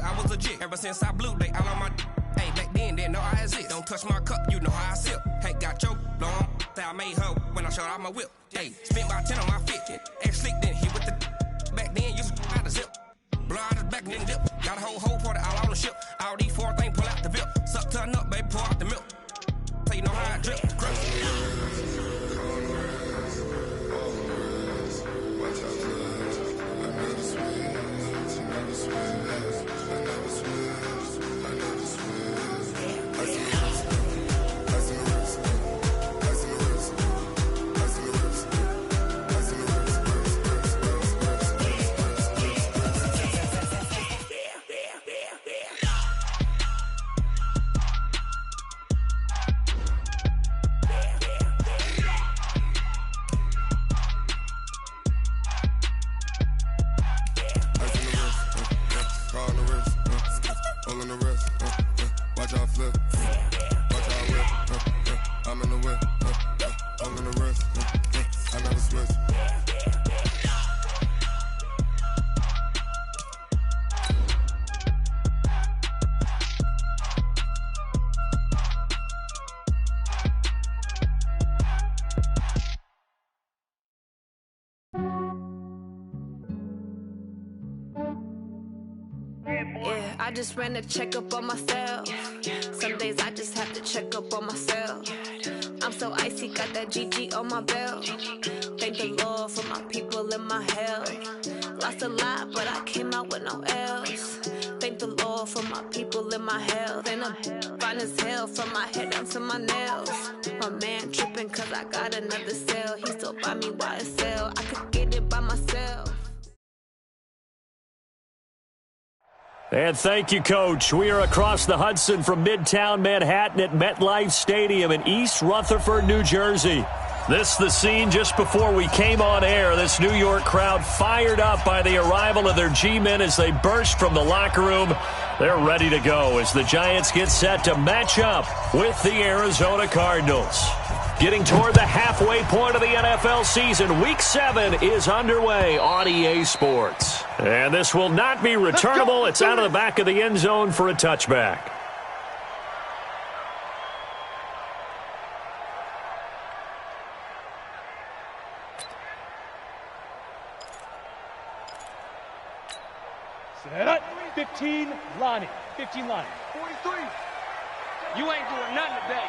I was legit ever since I blew they all on my hey back then didn't know I exist. Don't touch my cup, you know how I sip. Hey, got choked, long that I made her when I showed out my whip. Hey, spent about 10 on my fit. Ex slick then he with the back then used to out the zip. Blow out his back and then dip. Got a whole party all on the ship. All these 4 things pull out the VIP. Suck to a nut, baby, pour out the milk. So you know how I drip. Yeah, I just ran a checkup on myself. Some days I just have to check up on myself. I'm so icy, got that GG on my belt. Thank the Lord for my people in my health. Lost a lot, but I came out with no L's. Thank the Lord for my people in my health. And I'm fine as hell from my head down to my nails. My man tripping cause I got another cell. He still buy me YSL. I could get it by myself. And thank you, Coach. We are across the Hudson from Midtown Manhattan at MetLife Stadium in East Rutherford, New Jersey. This the scene just before we came on air. This New York crowd fired up by the arrival of their G-men as they burst from the locker room. They're ready to go as the Giants get set to match up with the Arizona Cardinals. Getting toward the halfway point of the NFL season, Week 7 is underway on EA Sports. And this will not be returnable. It's out of the back of the end zone for a touchback. Set. 15, Lonnie. 15, Lonnie. 43. You ain't doing nothing today.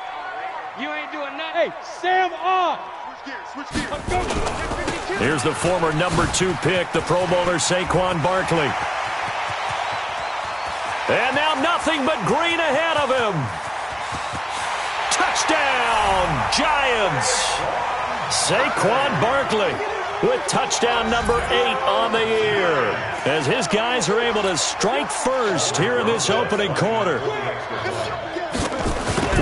You ain't doing nothing. Hey, Sam on. Switch gears. Let's go. Here's the former number 2 pick, the Pro Bowler Saquon Barkley. And now nothing but green ahead of him. Touchdown, Giants. Saquon Barkley with touchdown number 8 on the year, as his guys are able to strike first here in this opening quarter.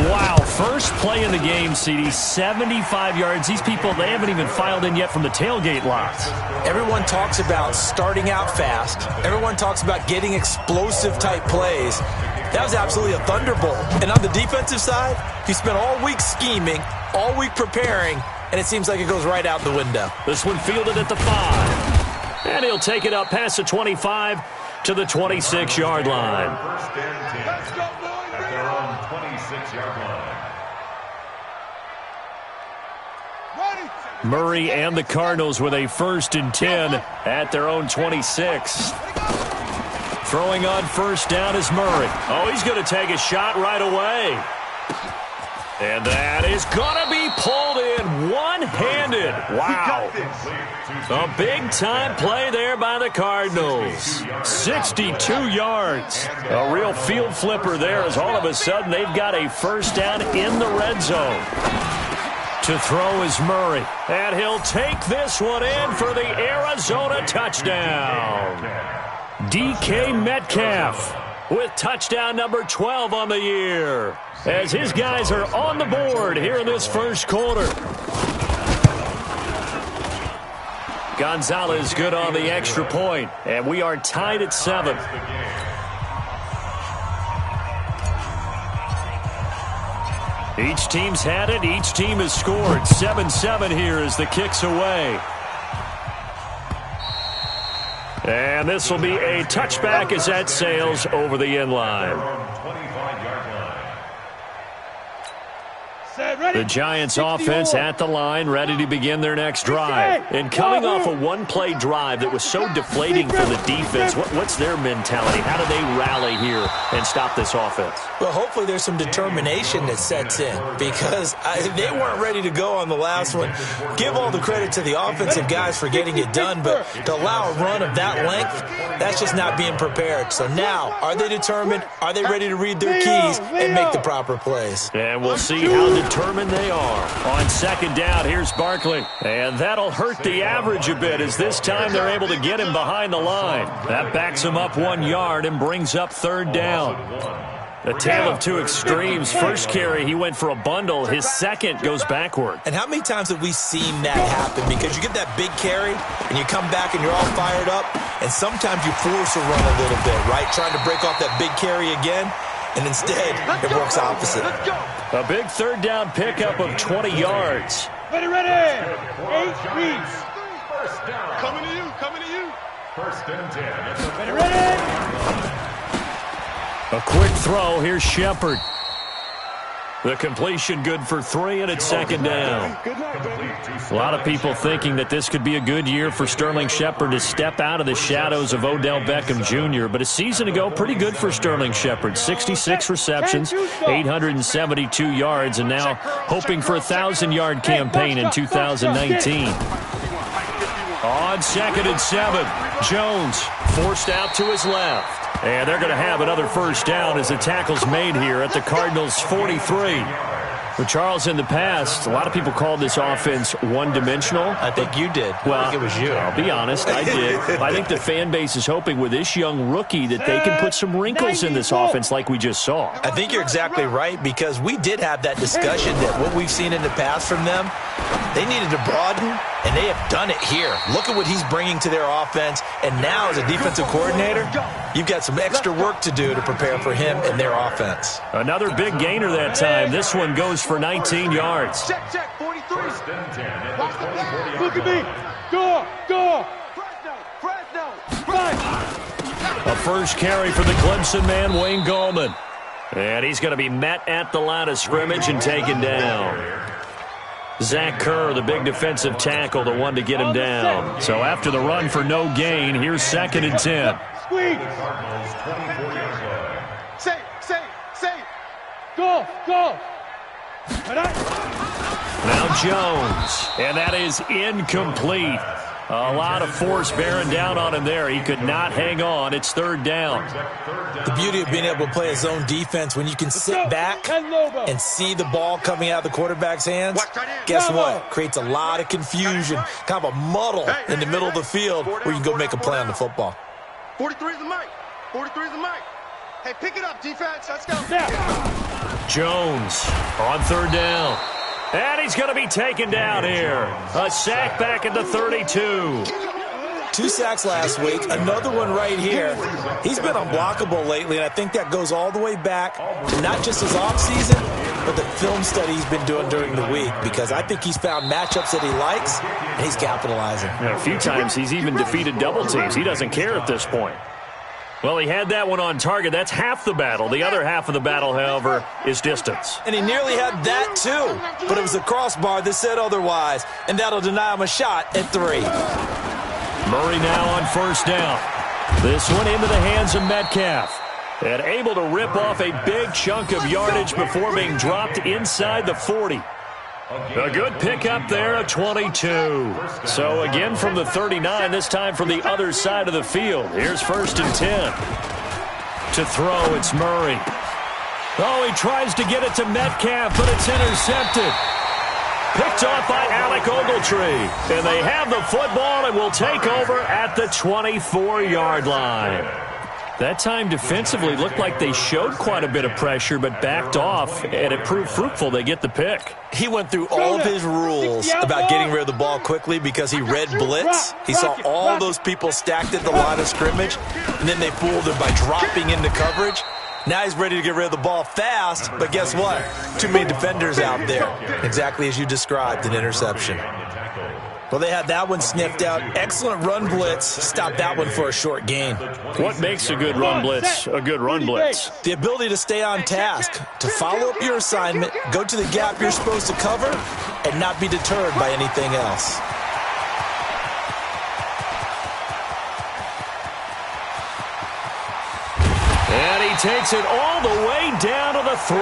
Wow, first play in the game, CD, 75 yards. These people, they haven't even filed in yet from the tailgate lots. Everyone talks about starting out fast. Everyone talks about getting explosive-type plays. That was absolutely a thunderbolt. And on the defensive side, he spent all week scheming, all week preparing, and it seems like it goes right out the window. This one fielded at the 5. And he'll take it up past the 25 to the 26-yard line. First and 10 at their own 26-yard line. Murray and the Cardinals with a 1st and 10 at their own 26. Throwing on first down is Murray. Oh, he's going to take a shot right away. And that is going to be pulled in one-handed. Wow. A big-time play there by the Cardinals. 62 yards. A real field flipper there, as all of a sudden they've got a first down in the red zone. To throw is Murray. And he'll take this one in for the Arizona touchdown. DK Metcalf with touchdown number 12 on the year, as his guys are on the board here in this first quarter. Gonzalez good on the extra point, and we are tied at 7. Each team's had it. Each team has scored. 7-7 here as the kick's away. And this will be a touchback as that sails over the end line. The Giants offense at the line, ready to begin their next drive. And coming off a one-play drive that was so deflating for the defense, what's their mentality? How do they rally here and stop this offense? Well, hopefully there's some determination that sets in, because they weren't ready to go on the last one. Give all the credit to the offensive guys for getting it done, but to allow a run of that length, that's just not being prepared. So now, are they determined? Are they ready to read their keys and make the proper plays? And we'll see how determined they are. On second down, here's Barkley. And that'll hurt the average a bit, as this time they're able to get him behind the line. That backs him up 1 yard and brings up third down. A tale of two extremes. First carry, he went for a bundle. His second goes backward. And how many times have we seen that happen? Because you get that big carry, and you come back and you're all fired up, and sometimes you force a run a little bit, right? Trying to break off that big carry again, and instead it works opposite. A big third down pickup of 20 yards. Ready, 8 reads. First down. Coming to you, coming to you. First and 10. Ready. A quick throw. Here's Shepard. The completion good for 3, and it's second down. A lot of people thinking that this could be a good year for Sterling Shepard to step out of the shadows of Odell Beckham Jr., but a season ago, pretty good for Sterling Shepard. 66 receptions, 872 yards, and now hoping for a 1,000-yard campaign in 2019. On second and 7, Jones forced out to his left. And they're going to have another first down as the tackle's made here at the Cardinals' 43. Well, Charles, in the past, a lot of people called this offense one-dimensional. I think you did. Well, I think it was you. I'll be honest, I did. I think the fan base is hoping with this young rookie that they can put some wrinkles in this offense like we just saw. I think you're exactly right, because we did have that discussion that what we've seen in the past from them, they needed to broaden, and they have done it here. Look at what he's bringing to their offense, and now as a defensive coordinator, you've got some extra work to do to prepare for him and their offense. Another big gainer that time. This one goes for 19 yards. Check, 43. First and 10 at the 24-yard Look at me. Go. A first carry for the Clemson man, Wayne Gallman. And he's going to be met at the line of scrimmage and taken down. Zach Kerr, the big defensive tackle, the one to get him down. So after the run for no gain, here's second and 10. Squeeze. The Cardinals' 24-yard line. Safe. Go. Now Jones, and that is incomplete. A lot of force bearing down on him there. He could not hang on. It's third down. The beauty of being able to play a zone defense when you can sit back and see the ball coming out of the quarterback's hands, guess what? Creates a lot of confusion, kind of a muddle in the middle of the field where you can go make a play on the football. 43 is the mic. Hey, pick it up, defense. Let's go. Jones on third down. And he's going to be taken down here. A sack back at the 32. 2 sacks last week, another one right here. He's been unblockable lately, and I think that goes all the way back to not just his offseason, but the film study he's been doing during the week, because I think he's found matchups that he likes, and he's capitalizing. And a few times he's even defeated double teams. He doesn't care at this point. Well, he had that one on target. That's half the battle. The other half of the battle, however, is distance. And he nearly had that, too. But it was a crossbar that said otherwise, and that'll deny him a shot at 3. Murray now on first down. This one into the hands of Metcalf. And able to rip off a big chunk of yardage before being dropped inside the 40. A good pickup there at 22. So again from the 39, this time from the other side of the field. Here's 1st and 10. To throw, it's Murray. Oh, he tries to get it to Metcalf, but it's intercepted. Picked off by Alec Ogletree. And they have the football and will take over at the 24-yard line. That time defensively looked like they showed quite a bit of pressure but backed off, and it proved fruitful. They get the pick. He went through all of his rules about getting rid of the ball quickly because he read blitz. He saw all those people stacked at the line of scrimmage, and then they fooled him by dropping into coverage. Now he's ready to get rid of the ball fast, but guess what? Too many defenders out there. Exactly as you described, an interception. Well, they had that one sniffed out. Excellent run blitz. Stopped that one for a short gain. What makes a good run blitz a good run blitz? The ability to stay on task, to follow up your assignment, go to the gap you're supposed to cover, and not be deterred by anything else. And he takes it all the way down to the 3.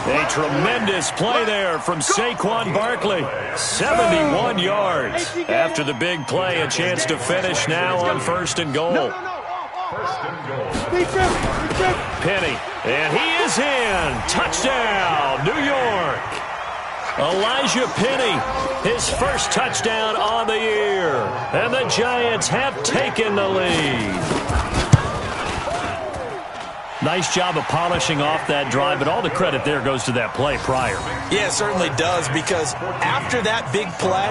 A tremendous play there from Saquon Barkley. 71 yards. After the big play, a chance to finish now on 1st and goal. Penny, and he is in. Touchdown, New York. Elijah Penny, his first touchdown on the year. And the Giants have taken the lead. Nice job of polishing off that drive, but all the credit there goes to that play prior. Yeah, it certainly does, because after that big play,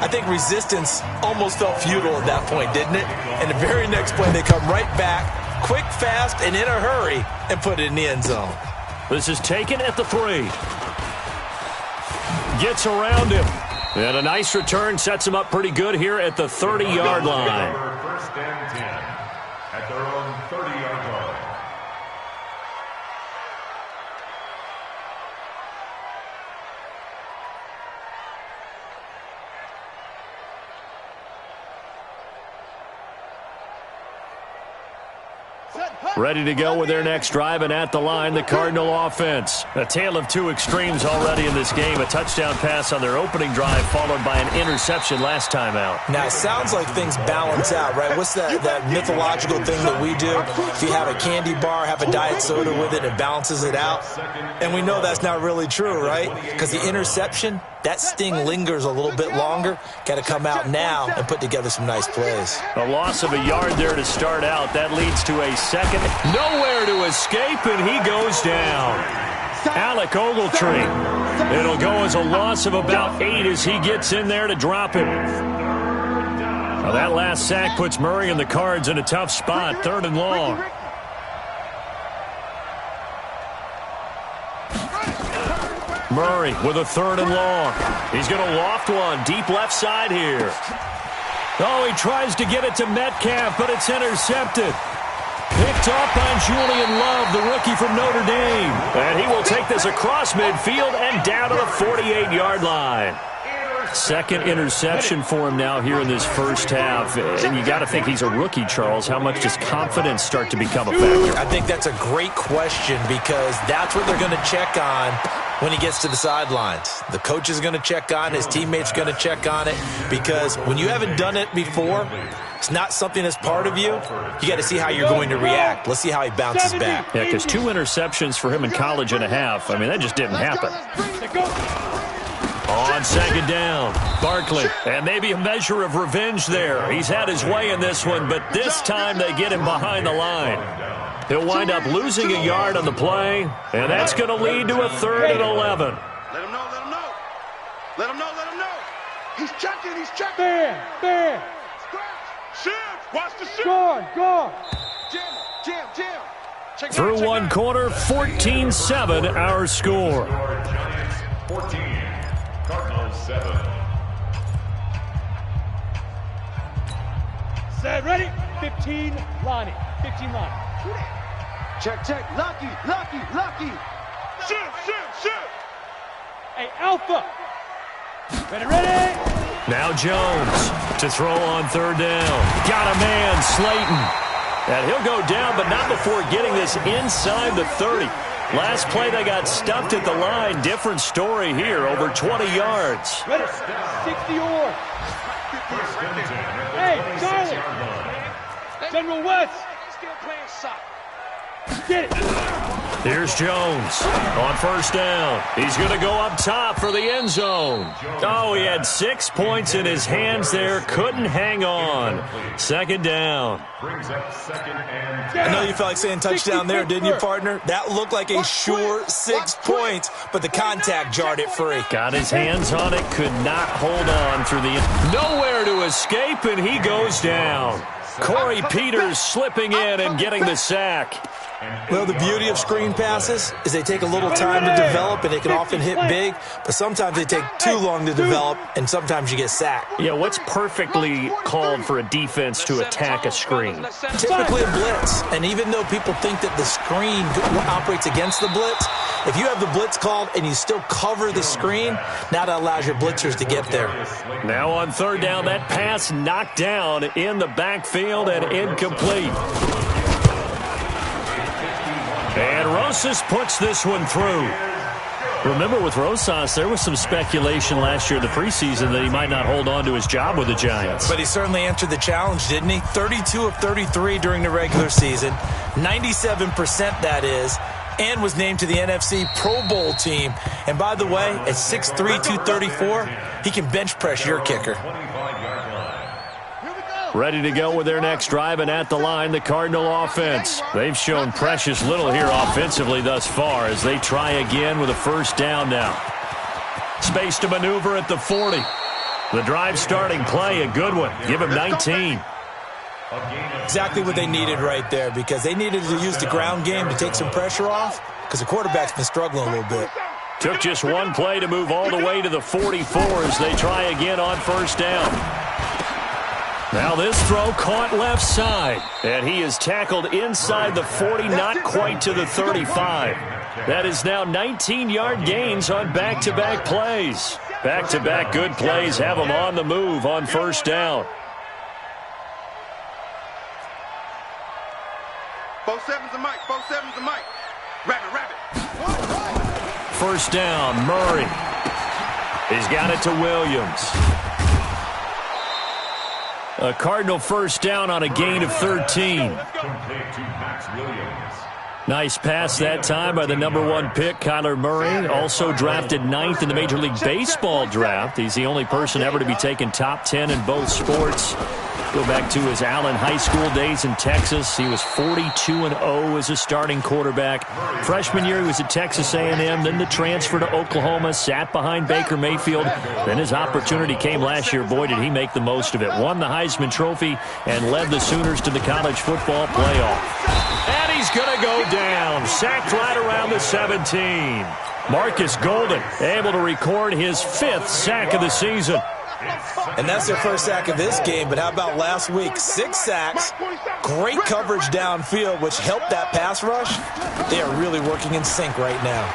I think resistance almost felt futile at that point, didn't it? And the very next play, they come right back, quick, fast, and in a hurry, and put it in the end zone. This is taken at the 3. Gets around him. And a nice return sets him up pretty good here at the 30-yard line. 1st and 10 at their own 30-yard line. Ready to go with their next drive, and at the line, the Cardinal offense. A tale of two extremes already in this game. A touchdown pass on their opening drive, followed by an interception last time out. Now, it sounds like things balance out, right? What's that mythological thing that we do? If you have a candy bar, have a diet soda with it, it balances it out. And we know that's not really true, right? Because the interception, that sting lingers a little bit longer. Got to come out now and put together some nice plays. A loss of a yard there to start out. That leads to a second. Nowhere to escape, and he goes down. Alec Ogletree. It'll go as a loss of about 8 as he gets in there to drop him. Now that last sack puts Murray and the Cards in a tough spot. 3rd and long. Murray with a 3rd and long. He's going to loft one deep left side here. Oh, he tries to get it to Metcalf, but it's intercepted. Picked off by Julian Love, the rookie from Notre Dame. And he will take this across midfield and down to the 48-yard line. Second interception for him now here in this first half. And you got to think he's a rookie, Charles. How much does confidence start to become a factor? I think that's a great question because that's what they're going to check on when he gets to the sidelines. The coach is going to check on, his teammates going to check on it, because when you haven't done it before, it's not something that's part of you. You got to see how you're going to react. Let's see how he bounces back. Yeah, because 2 interceptions for him in college and a half. I mean, that just didn't happen. On second down, Barkley, and maybe a measure of revenge there. He's had his way in this one, but this time they get him behind the line. He'll wind up losing a yard on the play, and that's going to lead to a 3rd and 11. Let him know, let him know. Let him know, let him know. He's checking, he's checking. There. Shift, watch the shift. Guard. Jam. Through one quarter, 14-7 our score. Giants 14, Cardinals 7. Set, ready? 15, Lonnie. 15, Lonnie. Check. Lucky. Shift. Hey, Alpha. Ready. Now Jones to throw on 3rd down. Got a man, Slayton. And he'll go down, but not before getting this inside the 30. Last play, they got stuffed at the line. Different story here, over 20 yards. Ready, 60 or. Hey, Charlie. General West. Still playing soccer. Get it. Here's Jones on 1st down. He's going to go up top for the end zone. Oh, he had 6 points in his hands there. Couldn't hang on. 2nd down. Brings up 2nd and 10. I know you felt like saying touchdown there, didn't you, partner? That looked like a sure 6 points, but the contact jarred it free. Got his hands on it, could not hold on through the end. Nowhere to escape, and he goes down. Corey Peters slipping in and getting the sack. Well, the beauty of screen passes is they take a little time to develop, and they can often hit big, but sometimes they take too long to develop, and sometimes you get sacked. Yeah, what's perfectly called for a defense to attack a screen? Typically a blitz, and even though people think that the screen operates against the blitz, if you have the blitz called and you still cover the screen, now that allows your blitzers to get there. Now on 3rd down, that pass knocked down in the backfield and incomplete. And Rosas puts this one through. Remember, with Rosas, there was some speculation last year in the preseason that he might not hold on to his job with the Giants. But he certainly answered the challenge, didn't he? 32 of 33 during the regular season, 97% that is, and was named to the NFC Pro Bowl team. And by the way, at 6'3", 234, he can bench press your kicker. Ready to go with their next drive, and at the line, the Cardinal offense. They've shown precious little here offensively thus far as they try again with a 1st down now. Space to maneuver at the 40. The drive starting play, a good one. Give him 19. Exactly what they needed right there, because they needed to use the ground game to take some pressure off, because the quarterback's been struggling a little bit. Took just one play to move all the way to the 44 as they try again on 1st down. Now this throw caught left side, and he is tackled inside the 40, not quite to the 35. That is now 19-yard gains on back-to-back plays. Back-to-back good plays have him on the move on 1st down. Both sevens and Mike. Rabbit. 1st down, Murray. He's got it to Williams. A Cardinal 1st down on a gain of 13. Nice pass that time by the #1 pick, Kyler Murray. Also drafted 9th in the Major League Baseball draft. He's the only person ever to be taken top 10 in both sports. Go back to his Allen High School days in Texas. He was 42-0 as a starting quarterback. Freshman year, he was at Texas A&M. Then the transfer to Oklahoma, sat behind Baker Mayfield. Then his opportunity came last year. Boy, did he make the most of it. Won the Heisman Trophy and led the Sooners to the college football playoff. And he's going to go down. Sacked right around the 17. Marcus Golden able to record his 5th sack of the season. And that's their first sack of this game, but how about last week? 6 sacks, great coverage downfield, which helped that pass rush. They are really working in sync right now.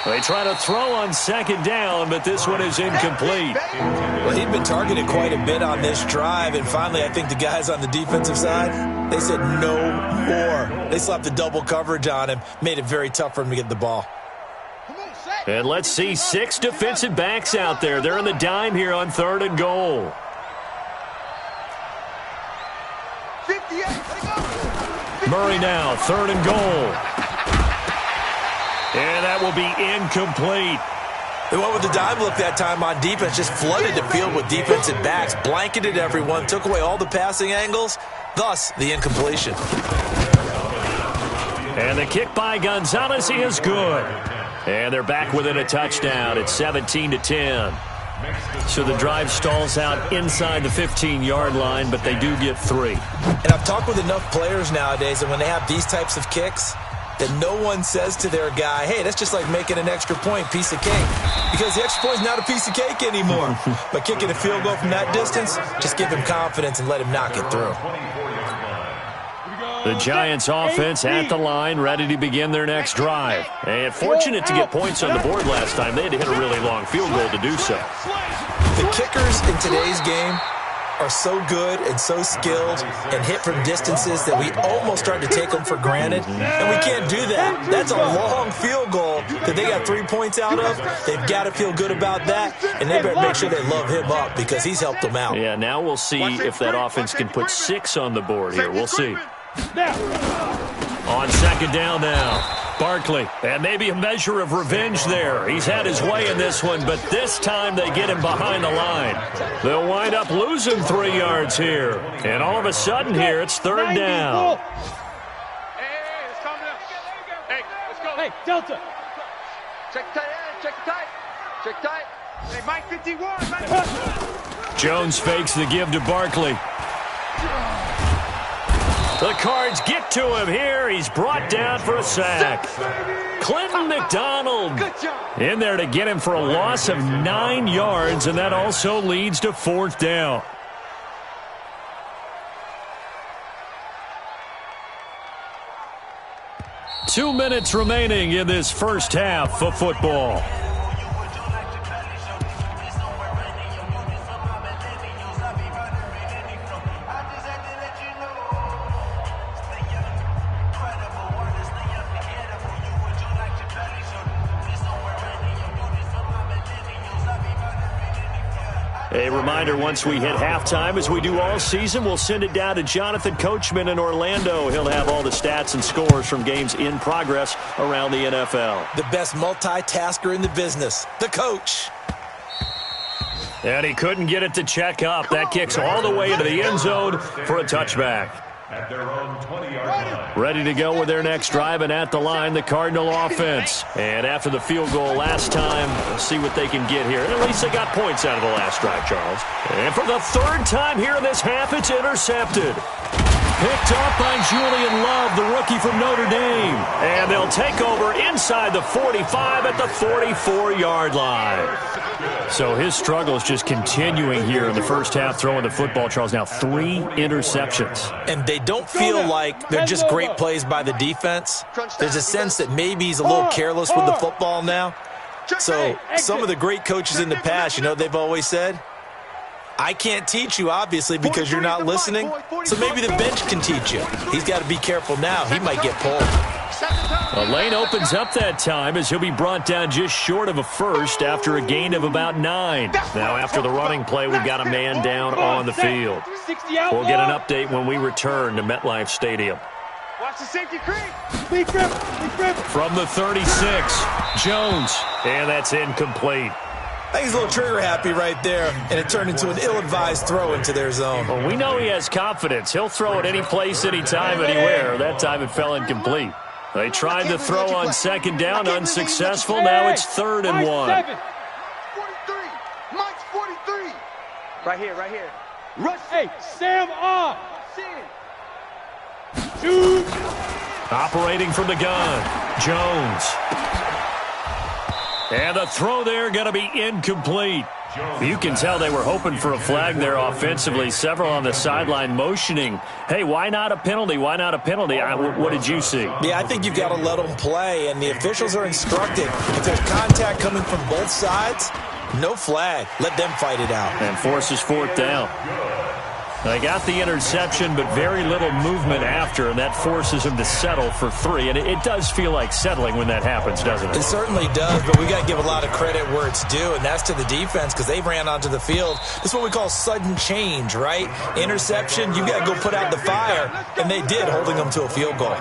They try to throw on second down, but this one is incomplete. Well, he'd been targeted quite a bit on this drive, and finally I think the guys on the defensive side, they said no more. They slapped the double coverage on him, made it very tough for him to get the ball. And let's see 6 defensive backs out there. They're in the dime here on 3rd and goal. Murray now, 3rd and goal. And that will be incomplete. They went with the dime look that time on defense, just flooded the field with defensive backs, blanketed everyone, took away all the passing angles, thus the incompletion. And the kick by Gonzalez is good. And they're back within a touchdown. It's 17-10. So the drive stalls out inside the 15-yard line, but they do get 3. And I've talked with enough players nowadays, and when they have these types of kicks, that no one says to their guy, hey, that's just like making an extra point, piece of cake. Because the extra point is not a piece of cake anymore. But kicking a field goal from that distance, just give him confidence and let him knock it through. The Giants offense at the line, ready to begin their next drive. And fortunate to get points on the board last time. They had to hit a really long field goal to do so. The kickers in today's game are so good and so skilled and hit from distances that we almost start to take them for granted. And we can't do that. That's a long field goal that they got 3 points out of. They've got to feel good about that, and they better make sure they love him up because he's helped them out. Yeah, now we'll see if that offense can put 6 on the board here. We'll see. On second down now. Barkley, and maybe a measure of revenge there. He's had his way in this one, but this time they get him behind the line. They'll wind up losing 3 yards here. And all of a sudden here, it's 3rd down. Hey, let's calm down. Hey, let's go. Hey, Delta. Check tight end, check tight. Check tight. Hey, Mike 51. Mike. Jones fakes the give to Barkley. The Cards get to him here. He's brought down for a sack. Clinton McDonald in there to get him for a loss of 9 yards, and that also leads to 4th down. Two minutes remaining in this first half of football. A reminder, once we hit halftime, as we do all season, we'll send it down to Jonathan Coachman in Orlando. He'll have all the stats and scores from games in progress around the NFL. The best multitasker in the business, the coach. And he couldn't get it to check up. That kicks all the way into the end zone for a touchback. At their own 20-yard line. Ready to go with their next drive, and at the line, the Cardinal offense. And after the field goal last time, let's see what they can get here. And at least they got points out of the last drive, Charles. And for the 3rd time here in this half, it's intercepted. Picked up by Julian Love, the rookie from Notre Dame. And they'll take over inside the 45 at the 44-yard line. So his struggle is just continuing here in the first half, throwing the football, Charles. Now 3 interceptions. And they don't feel like they're just great plays by the defense. There's a sense that maybe he's a little careless with the football now. So some of the great coaches in the past, you know, they've always said, I can't teach you, obviously, because you're not listening. So maybe the bench can teach you. He's got to be careful now. He might get pulled. A lane opens up that time as he'll be brought down just short of a first after a gain of about 9. Now, after the running play, we've got a man down on the field. We'll get an update when we return to MetLife Stadium. Watch the safety creep. From the 36, Jones, and that's incomplete. I think he's a little trigger happy right there, and it turned into an ill-advised throw into their zone. Well, we know he has confidence. He'll throw it any place, anytime, anywhere. That time it fell incomplete. They tried to throw on second down, unsuccessful. Now it's 3rd and 1. 43. Mike's 43. Right here. Rush. Hey, Sam off. Shoot. Operating from the gun, Jones. And the throw there going to be incomplete. You can tell they were hoping for a flag there offensively. Several on the sideline motioning, hey, why not a penalty? Why not a penalty? What did you see? Yeah, I think you've got to let them play, and the officials are instructed. If there's contact coming from both sides, no flag. Let them fight it out. And forces fourth down. They got the interception, but very little movement after, and that forces them to settle for 3. And it does feel like settling when that happens, doesn't it? It certainly does, but we got to give a lot of credit where it's due, and that's to the defense because they ran onto the field. This is what we call sudden change, right? Interception, you got to go put out the fire, and they did, holding them to a field goal.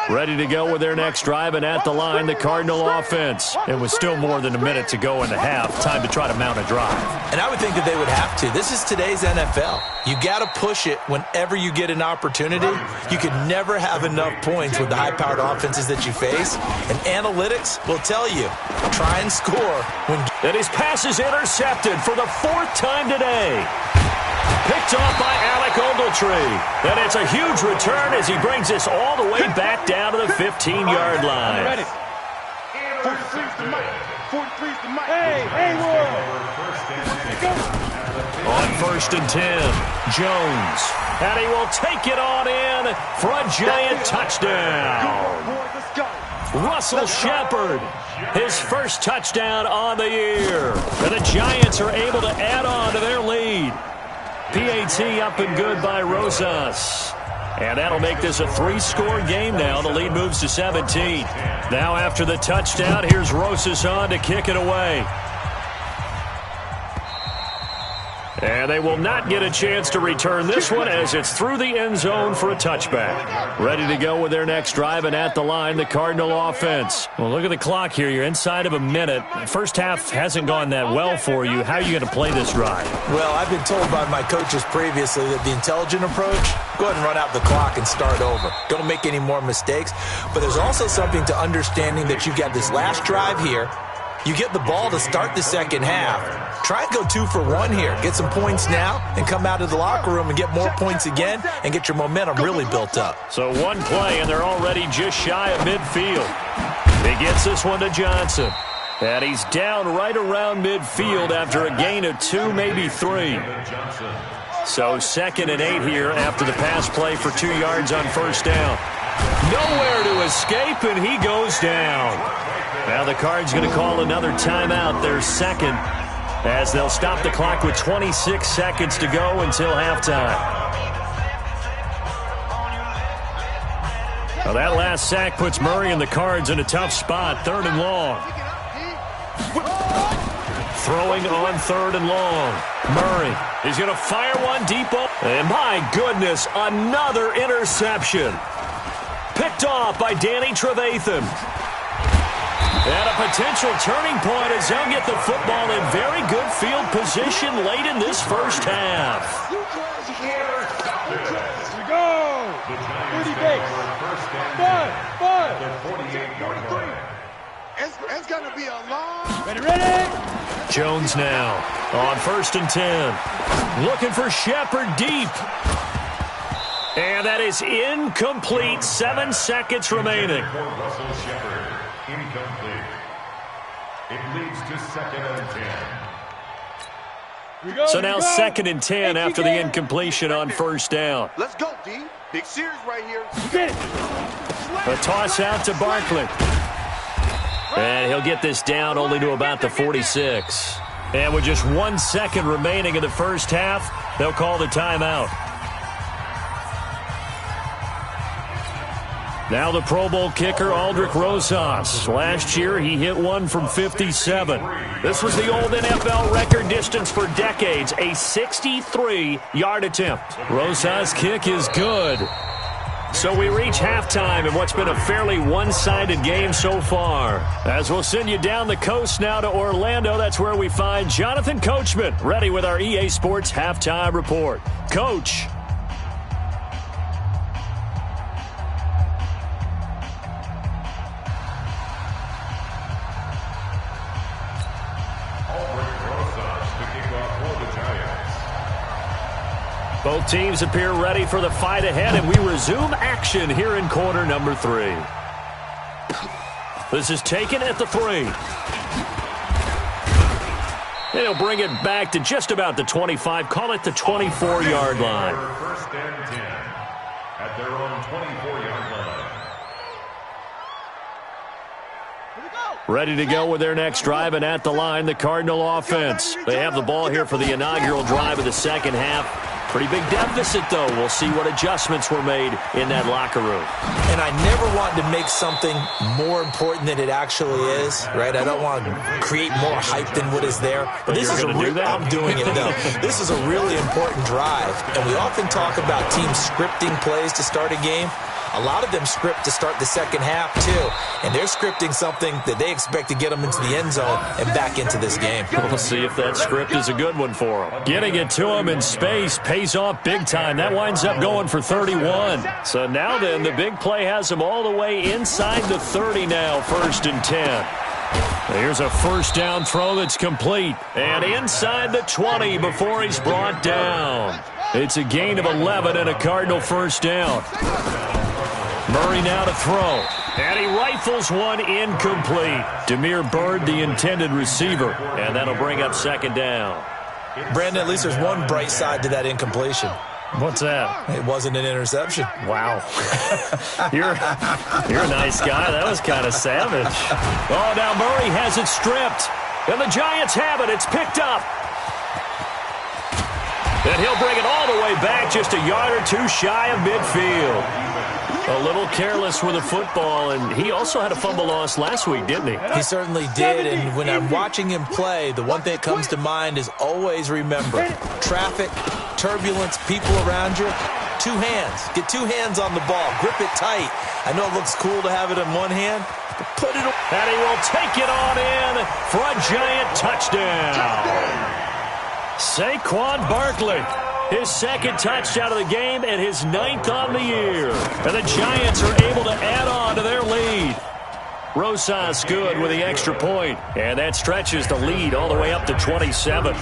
Ready to go with their next drive, and at the line, the Cardinal offense. It was still more than a minute to go in the half. Time to try to mount a drive. And I would think that they would have to. This is today's NFL. You got to push it whenever you get an opportunity. You can never have enough points with the high-powered offenses that you face. And analytics will tell you, try and score. And his pass is intercepted for the 4th time today. Picked off by Alec Ogletree. And it's a huge return as he brings us all the way back down to the 15-yard line. 43's the mic. 43's the mic. Hey, on 1st and 10, Jones. And he will take it on in for a giant touchdown. Russell Shepard, his first touchdown on the year. And the Giants are able to add on to their lead. PAT up and good by Rosas. And that'll make this a 3-score game now. The lead moves to 17. Now after the touchdown, here's Rosas on to kick it away. And they will not get a chance to return this one as it's through the end zone for a touchback. Ready to go with their next drive, and at the line, the Cardinal offense. Well, look at the clock here. You're inside of a minute. First half hasn't gone that well for you. How are you going to play this drive? Well, I've been told by my coaches previously that the intelligent approach, go ahead and run out the clock and start over. Don't make any more mistakes. But there's also something to understanding that you've got this last drive here. You get the ball to start the second half. Try and go 2 for 1 here. Get some points now and come out of the locker room and get more points again and get your momentum really built up. So one play, and they're already just shy of midfield. He gets this one to Johnson. And he's down right around midfield after a gain of 2, maybe 3. So 2nd and 8 here after the pass play for 2 yards on first down. Nowhere to escape, and he goes down. Now the Cards going to call another timeout, their second, as they'll stop the clock with 26 seconds to go until halftime. Well, that last sack puts Murray and the Cards in a tough spot, 3rd and long. Throwing on 3rd and long. Murray, he's going to fire one deep. And my goodness, another interception. Picked off by Danny Trevathan. And a potential turning point as they'll get the football in very good field position late in this first half. Here we go. 30 base. 5. It's going to be a long. Ready. Jones now on 1st and 10. Looking for Shepard deep. And that is incomplete. 7 seconds remaining. Russell Shepard, incomplete. It leads to 2nd and 10. So now 2nd and 10 after the incompletion on first down. Let's go, D. Big series right here. A toss out to Barkley. And he'll get this down only to about the 46. And with just 1 second remaining in the first half, they'll call the timeout. Now the Pro Bowl kicker, Aldrich Rosas. Last year, he hit one from 57. This was the old NFL record distance for decades, a 63-yard attempt. Rosas' kick is good. So we reach halftime in what's been a fairly one-sided game so far. As we'll send you down the coast now to Orlando, that's where we find Jonathan Coachman, ready with our EA Sports Halftime Report. Coach. Both teams appear ready for the fight ahead, and we resume action here in quarter number 3. This is taken at the 3. And he'll bring it back to just about the 25. Call it the 24-yard line. First and 10 at their own 24-yard line. Ready to go with their next drive, and at the line, the Cardinal offense. They have the ball here for the inaugural drive of the second half. Pretty big deficit, though. We'll see what adjustments were made in that locker room. And I never want to make something more important than it actually is, right? I don't want to create more hype than what is there. But this is I'm doing it, though. This is a really important drive. And we often talk about teams scripting plays to start a game. A lot of them script to start the second half, too. And they're scripting something that they expect to get them into the end zone and back into this game. We'll see if that script is a good one for them. Getting it to him in space pays off big time. That winds up going for 31. So now then, the big play has him all the way inside the 30 now, 1st and 10. Here's a first down throw that's complete. And inside the 20 before he's brought down. It's a gain of 11 and a Cardinal first down. Murray now to throw. And he rifles one incomplete. Demir Bird, the intended receiver. And that'll bring up second down. Brandon, at least there's one bright side to that incompletion. What's that? It wasn't an interception. Wow. You're a nice guy. That was kind of savage. Oh, now Murray has it stripped. And the Giants have it. It's picked up. And he'll bring it all the way back just a yard or two shy of midfield. A little careless with the football, and he also had a fumble loss last week, didn't he? He certainly did, and when I'm watching him play, the one thing that comes to mind is always remember, traffic, turbulence, people around you, 2 hands. Get 2 hands on the ball. Grip it tight. I know it looks cool to have it in one hand, but put it away. And he will take it on in for a Giant touchdown. Saquon Barkley. His second touchdown of the game and his 9th on the year. And the Giants are able to add on to their lead. Rosas good with the extra point. And that stretches the lead all the way up to 27.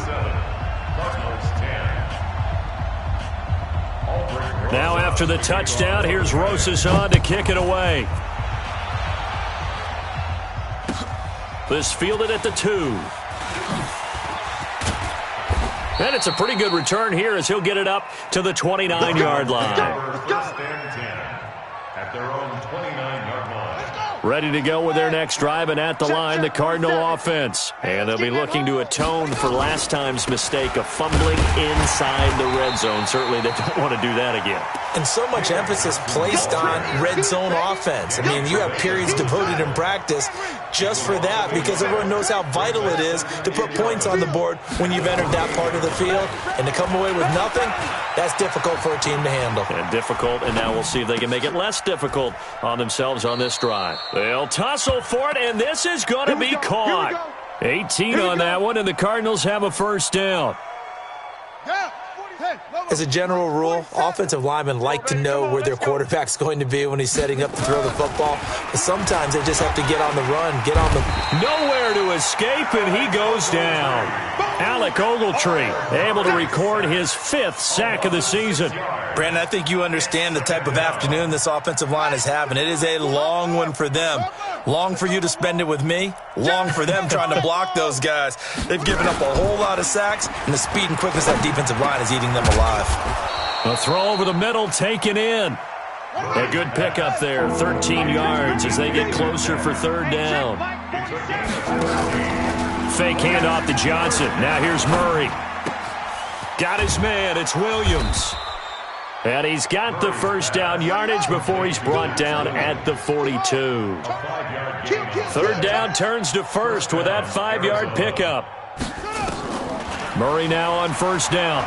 Now after the touchdown, here's Rosas on to kick it away. This fielded at the 2. And it's a pretty good return here as he'll get it up to the 29-yard line. First and 10 at their own 29-yard line. Ready to go with their next drive, and at the line, the Cardinal offense. And they'll be looking to atone for last time's mistake of fumbling inside the red zone. Certainly they don't want to do that again. And so much emphasis placed on red zone offense. I mean, you have periods devoted in practice just for that because everyone knows how vital it is to put points on the board when you've entered that part of the field. And to come away with nothing, that's difficult for a team to handle. And difficult, and now we'll see if they can make it less difficult on themselves on this drive. They'll tussle for it, and this is going to be caught. 18 on that one, and the Cardinals have a first down. As a general rule, offensive linemen like to know where their quarterback's going to be when he's setting up to throw the football. But sometimes they just have to get on the run, get on the... Nowhere to escape, and he goes down. Alec Ogletree able to record his 5th sack of the season. Brandon, I think you understand the type of afternoon this offensive line is having. It is a long one for them. Long for you to spend it with me. Long for them trying to block those guys. They've given up a whole lot of sacks, and the speed and quickness of that defensive line is eating them alive. A throw over the middle, taken in. A good pickup there, 13 yards as they get closer for 3rd down. Fake handoff to Johnson. Now here's Murray. Got his man, it's Williams. And he's got the first down yardage before he's brought down at the 42. 3rd down turns to 1st with that 5-yard pickup. Murray now on 1st down.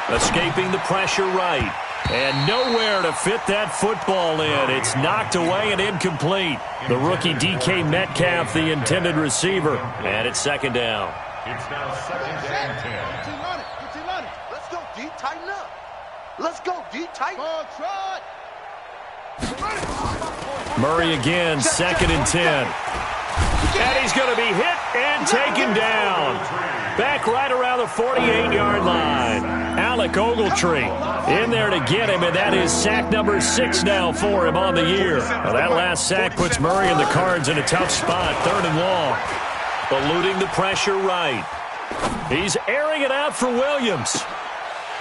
Escaping the pressure right. And nowhere to fit that football in. It's knocked away and incomplete. The rookie DK Metcalf, the intended receiver. And it's 2nd down. It's now 2nd and 10. Let's go, D. Tighten up. Let's go, D. Tighten up. Murray again, 2nd and 10. And he's going to be hit and taken down. Back right around the 48-yard line. Alec Ogletree in there to get him, and that is sack number 6 now for him on the year. Well, that last sack puts Murray and the Cards in a tough spot, 3rd and long. Eluding the pressure right. He's airing it out for Williams.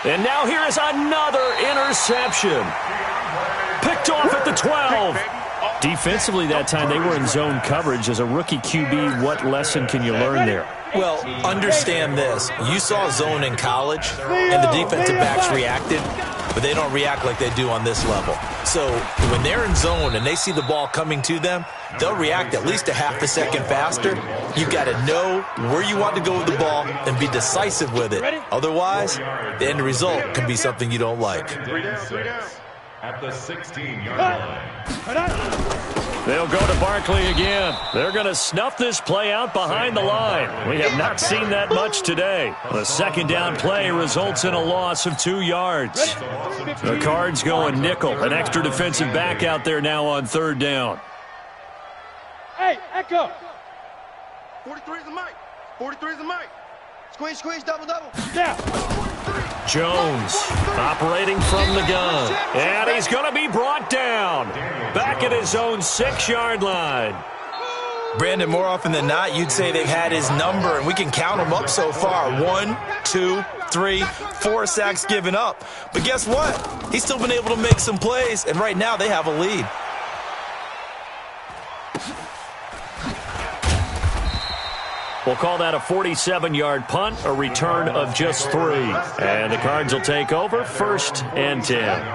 And now here is another interception. Picked off at the 12. Defensively that time, they were in zone coverage. As a rookie QB, what lesson can you learn there? Well, understand this. You saw zone in college, and the defensive backs reacted, but they don't react like they do on this level. So when they're in zone and they see the ball coming to them, they'll react at least a half a second faster. You've got to know where you want to go with the ball and be decisive with it. Otherwise, the end result can be something you don't like. At the 16-yard line. They'll go to Barkley again. They're going to snuff this play out behind the line. We have not seen that much today. The second down play results in a loss of 2 yards. The Cards going nickel. An extra defensive back out there now on 3rd down. Hey, Echo. 43 is the mic. 43 is the mic. Squeeze, double. Yeah. Jones operating from the gun. And he's going to be brought down. Back at his own 6-yard line. Brandon, more often than not, you'd say they've had his number, and we can count them up so far. 1, 2, 3, 4 sacks given up. But guess what? He's still been able to make some plays, and right now they have a lead. We'll call that a 47-yard punt, a return of just 3. And the Cards will take over, 1st and 10.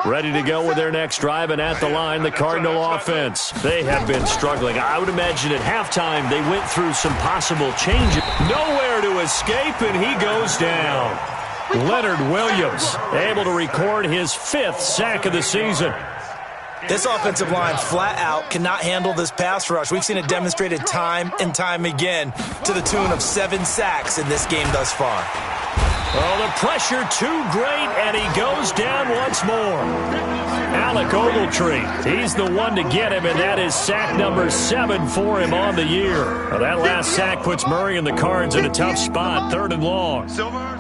Ready to go with their next drive, and at the line, the Cardinal offense. They have been struggling. I would imagine at halftime they went through some possible changes. Nowhere to escape, and he goes down. Leonard Williams able to record his 5th sack of the season. This offensive line flat out cannot handle this pass rush. We've seen it demonstrated time and time again to the tune of 7 sacks in this game thus far. Oh, the pressure too great, and he goes down once more. Alec Ogletree, he's the one to get him, and that is sack number 7 for him on the year. Well, that last sack puts Murray and the Cards in a tough spot, 3rd and long. Silver.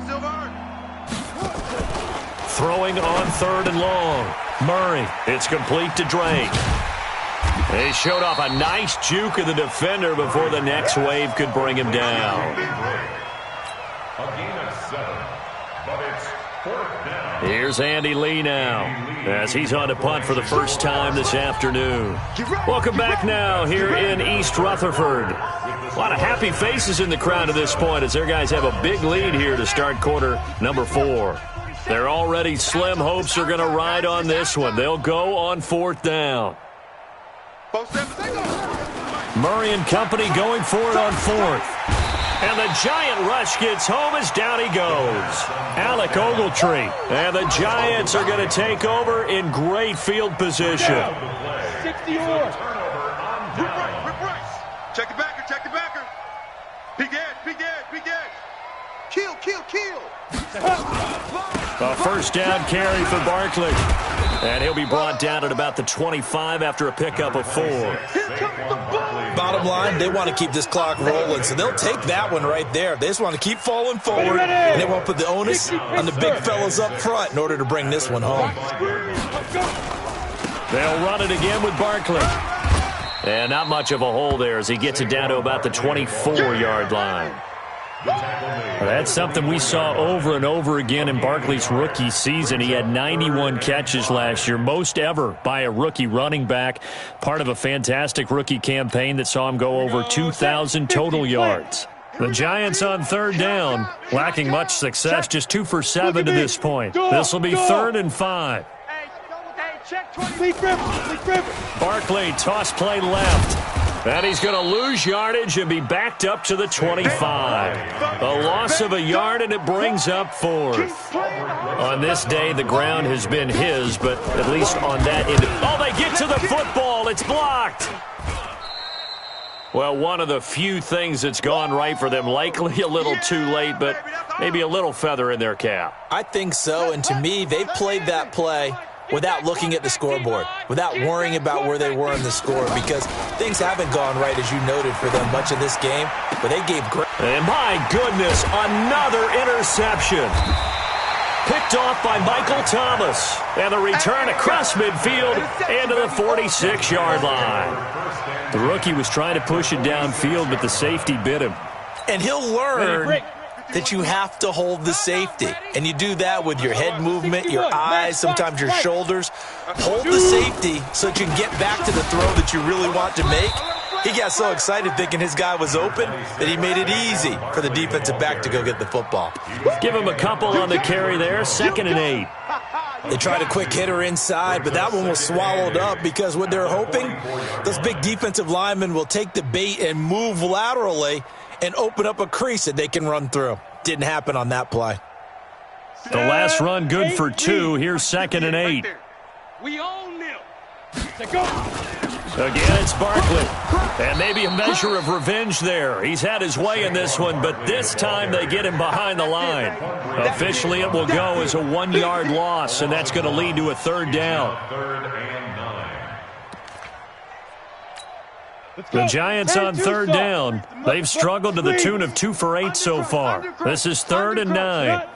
Throwing on 3rd and long. Murray, it's complete to Drake. He showed off a nice juke of the defender before the next wave could bring him down. A gain of 7, but it's 4th down. Here's Andy Lee now, as he's on to punt for the first time this afternoon. Welcome back now here in East Rutherford. A lot of happy faces in the crowd at this point as their guys have a big lead here to start quarter number 4. Their already slim hopes are going to ride on this one. They'll go on 4th down. Murray and company going for it on 4th. And the giant rush gets home as down he goes. Alec Ogletree. And the Giants are going to take over in great field position. 60 yards. Rip Rice. Check the backer. Big edge. Kill. A first down carry for Barkley. And he'll be brought down at about the 25 after a pickup of 4. Bottom line, they want to keep this clock rolling, so they'll take that one right there. They just want to keep falling forward, and they want to put the onus on the big fellas up front in order to bring this one home. They'll run it again with Barkley. And not much of a hole there as he gets it down to about the 24-yard line. That's something we saw over and over again in Barkley's rookie season. He had 91 catches last year, most ever by a rookie running back, part of a fantastic rookie campaign that saw him go over 2,000 total yards. The Giants on 3rd down, lacking much success, just 2 for 7 to this point. This will be 3rd and 5. Barkley, toss play left. And he's going to lose yardage and be backed up to the 25. A loss of a yard, and it brings up 4th. On this day, the ground has been his, but at least on that end. Oh, they get to the football. It's blocked. Well, one of the few things that's gone right for them. Likely a little too late, but maybe a little feather in their cap. I think so, and to me, they've played that play without looking at the scoreboard, without worrying about where they were in the score, because Things haven't gone right, as you noted, for them much of this game, but they gave great. And my goodness, another interception. Picked off by Michael Thomas. And the return across midfield into the 46-yard line. The rookie was trying to push it downfield, but the safety bit him. And he'll learn that you have to hold the safety. And you do that with your head movement, your eyes, sometimes your shoulders. Hold the safety so that you can get back to the throw that you really want to make. He got so excited thinking his guy was open that he made it easy for the defensive back to go get the football. Give him a couple on the carry there, 2nd and 8. They tried a quick hitter inside, but that one was swallowed up because what they're hoping, those big defensive linemen will take the bait and move laterally and open up a crease that they can run through. Didn't happen on that play. The last run good for 2. Here's 2nd and 8. We own them. Again, it's Barkley. And maybe a measure of revenge there. He's had his way in this one, but this time they get him behind the line. Officially, it will go as a 1-yard loss, and that's going to lead to a 3rd down. The Giants on 3rd down. They've struggled to the tune of 2 for 8 so far. This is 3rd and 9.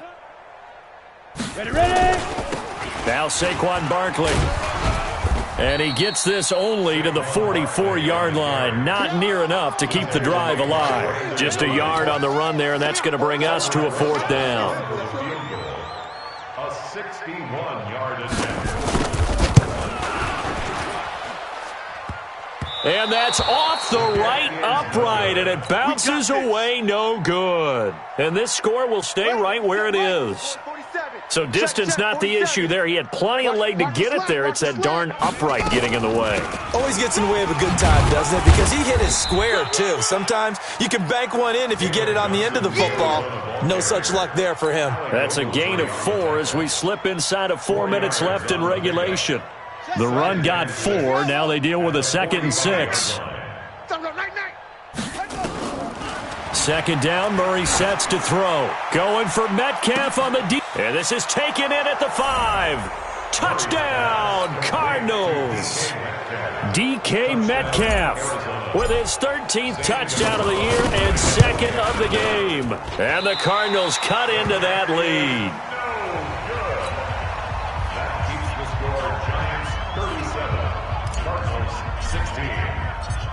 Ready. Now Saquon Barkley. And he gets this only to the 44-yard line. Not near enough to keep the drive alive. Just a yard on the run there, and that's going to bring us to a 4th down. A 61-yard attempt. And that's off the right upright, and it bounces away no good. And this score will stay right where it is. So distance not the issue there. He had plenty of leg to get it there. It's that darn upright getting in the way. Always gets in the way of a good time, doesn't it? Because he hit it square, too. Sometimes you can bank one in if you get it on the end of the football. No such luck there for him. That's a gain of 4 as we slip inside of 4 minutes left in regulation. The run got 4. Now they deal with a 2nd and 6. 2nd down, Murray sets to throw. Going for Metcalf on the deep. And this is taken in at the 5. Touchdown, Cardinals. DK Metcalf with his 13th touchdown of the year and 2nd of the game. And the Cardinals cut into that lead.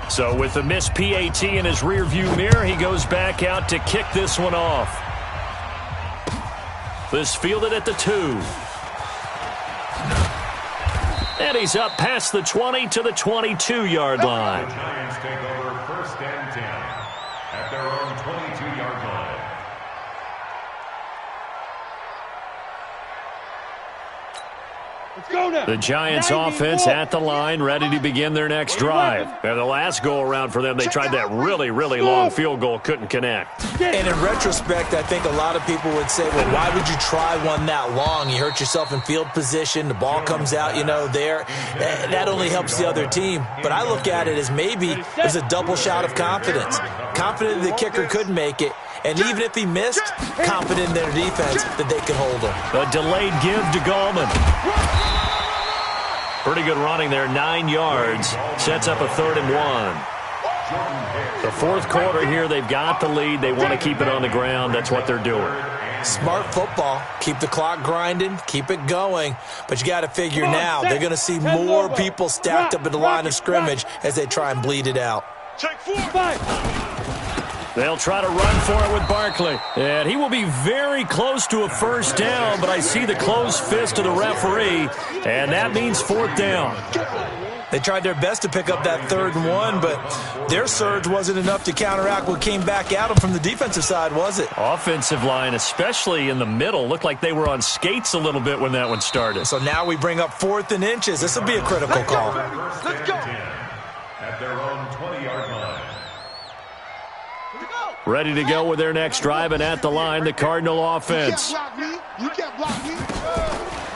So with the missed PAT in his rearview mirror, he goes back out to kick this one off. This fielded at the 2. And he's up past the 20 to the 22-yard line. The Giants take over 1st and 10 at their own 22-yard line. The Giants offense at the line, ready to begin their next drive. And the last go-around for them, they tried that really, really long field goal, couldn't connect. And in retrospect, I think a lot of people would say, well, why would you try one that long? You hurt yourself in field position. The ball comes out, there. That only helps the other team. But I look at it as maybe there's a double shot of confidence. Confident the kicker could make it. And even if he missed, confident in their defense that they could hold him. A delayed give to Gallman. Pretty good running there, 9 yards. Sets up a 3rd and 1. The 4th quarter here, they've got the lead. They want to keep it on the ground. That's what they're doing. Smart football. Keep the clock grinding. Keep it going. But you got to figure now, they're going to see more people stacked up at the line of scrimmage as they try and bleed it out. They'll try to run for it with Barkley. And he will be very close to a 1st down, but I see the closed fist of the referee, and that means 4th down. They tried their best to pick up that 3rd and 1, but their surge wasn't enough to counteract what came back at them from the defensive side, was it? Offensive line, especially in the middle, looked like they were on skates a little bit when that one started. So now we bring up 4th and inches. This will be a critical call. Let's go. At their own 20-yard line. Ready to go with their next drive, and at the line, the Cardinal offense. You can't block me.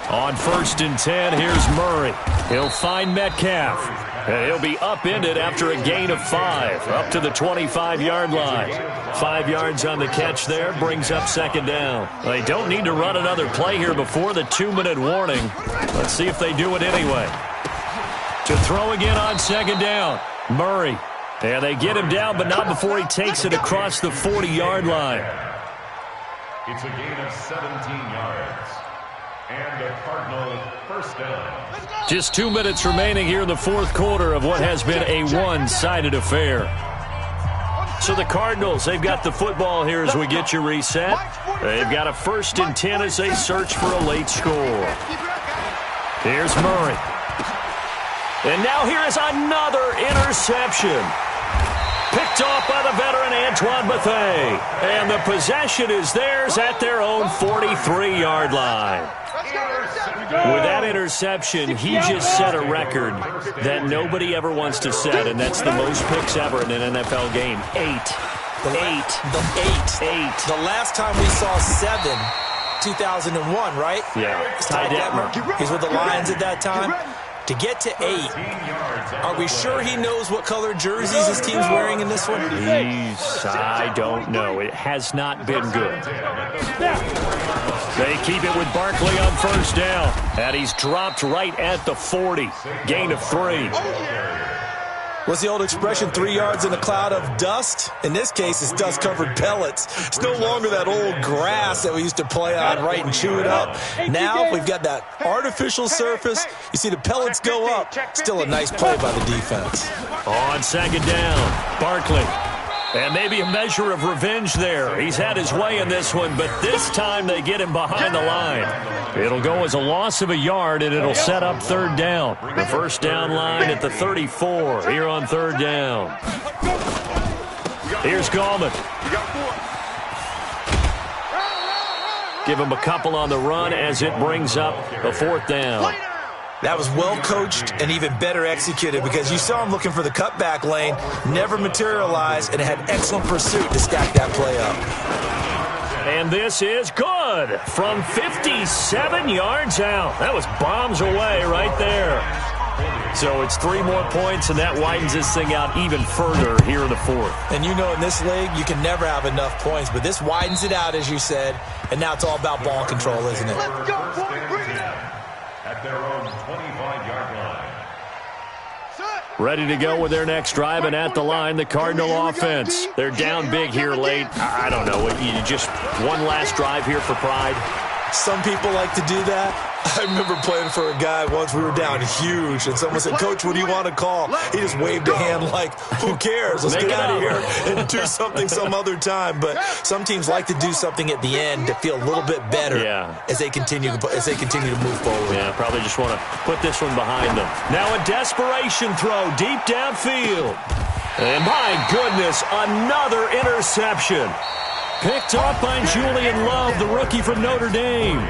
On 1st and 10, here's Murray. He'll find Metcalf. And he'll be upended after a gain of 5, up to the 25-yard line. 5 yards on the catch there, brings up 2nd down. They don't need to run another play here before the 2-minute warning. Let's see if they do it anyway. To throw again on 2nd down. Murray. And they get him down, but not before he takes it across the 40-yard line. It's a gain of 17 yards. And a Cardinal first down. Just 2 minutes remaining here in the fourth quarter of what has been a one-sided affair. So the Cardinals, they've got the football here as we get you reset. They've got a 1st and 10 as they search for a late score. Here's Murray. And now here is another interception. Picked off by the veteran Antoine Bethea. And the possession is theirs at their own 43-yard line. With that interception, he just set a record that nobody ever wants to set, and that's the most picks ever in an NFL game. 8. The last time we saw 7, 2001, right? Yeah. Ty Detmer. He's with the Lions at that time. To get to 8, are we sure he knows what color jerseys his team's wearing in this one? I don't know. It has not been good. They keep it with Barkley on first down. And he's dropped right at the 40. Gain of 3. What's the old expression, 3 yards in a cloud of dust? In this case, it's dust-covered pellets. It's no longer that old grass that we used to play on, right, and chew it up. Now we've got that artificial surface. You see the pellets go up. Still a nice play by the defense. On second down, Barkley. And maybe a measure of revenge there. He's had his way in this one, but this time they get him behind the line. It'll go as a loss of a yard, and it'll set up third down. The first down line at the 34 here on third down. Here's Gallman. Give him a couple on the run as it brings up a fourth down. That was well coached and even better executed because you saw him looking for the cutback lane, never materialized, and had excellent pursuit to stack that play up. And this is good from 57 yards out. That was bombs away right there. So it's 3 more points, and that widens this thing out even further here in the fourth. And you know in this league, you can never have enough points, but this widens it out, as you said, and now it's all about ball control, isn't it? Let's go, boy, bring it up. At their own 25-yard line. Ready to go with their next drive, and at the line, the Cardinal offense. They're down big here late. I don't know. You just one last drive here for pride. Some people like to do that. I remember playing for a guy once. We were down huge, and someone said, "Coach, what do you want to call?" He just waved a hand like, "Who cares? Let's get out of here and do something some other time." But some teams like to do something at the end to feel a little bit better as they continue to move forward. Yeah, probably just want to put this one behind them. Now a desperation throw deep downfield. And my goodness, another interception. Picked off by Julian Love, the rookie from Notre Dame.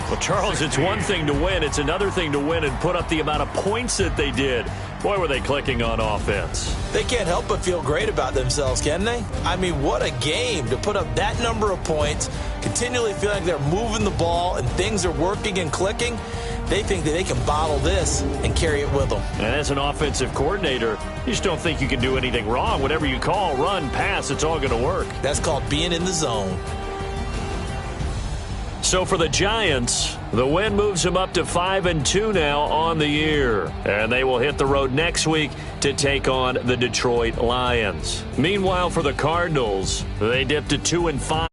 Well, Charles, it's one thing to win. It's another thing to win and put up the amount of points that they did. Boy, were they clicking on offense. They can't help but feel great about themselves, can they? I mean, what a game to put up that number of points, continually feel like they're moving the ball and things are working and clicking. They think that they can bottle this and carry it with them. And as an offensive coordinator, you just don't think you can do anything wrong. Whatever you call, run, pass, it's all going to work. That's called being in the zone. So for the Giants, the win moves them up to 5-2 now on the year. And they will hit the road next week to take on the Detroit Lions. Meanwhile, for the Cardinals, they dipped to 2-5.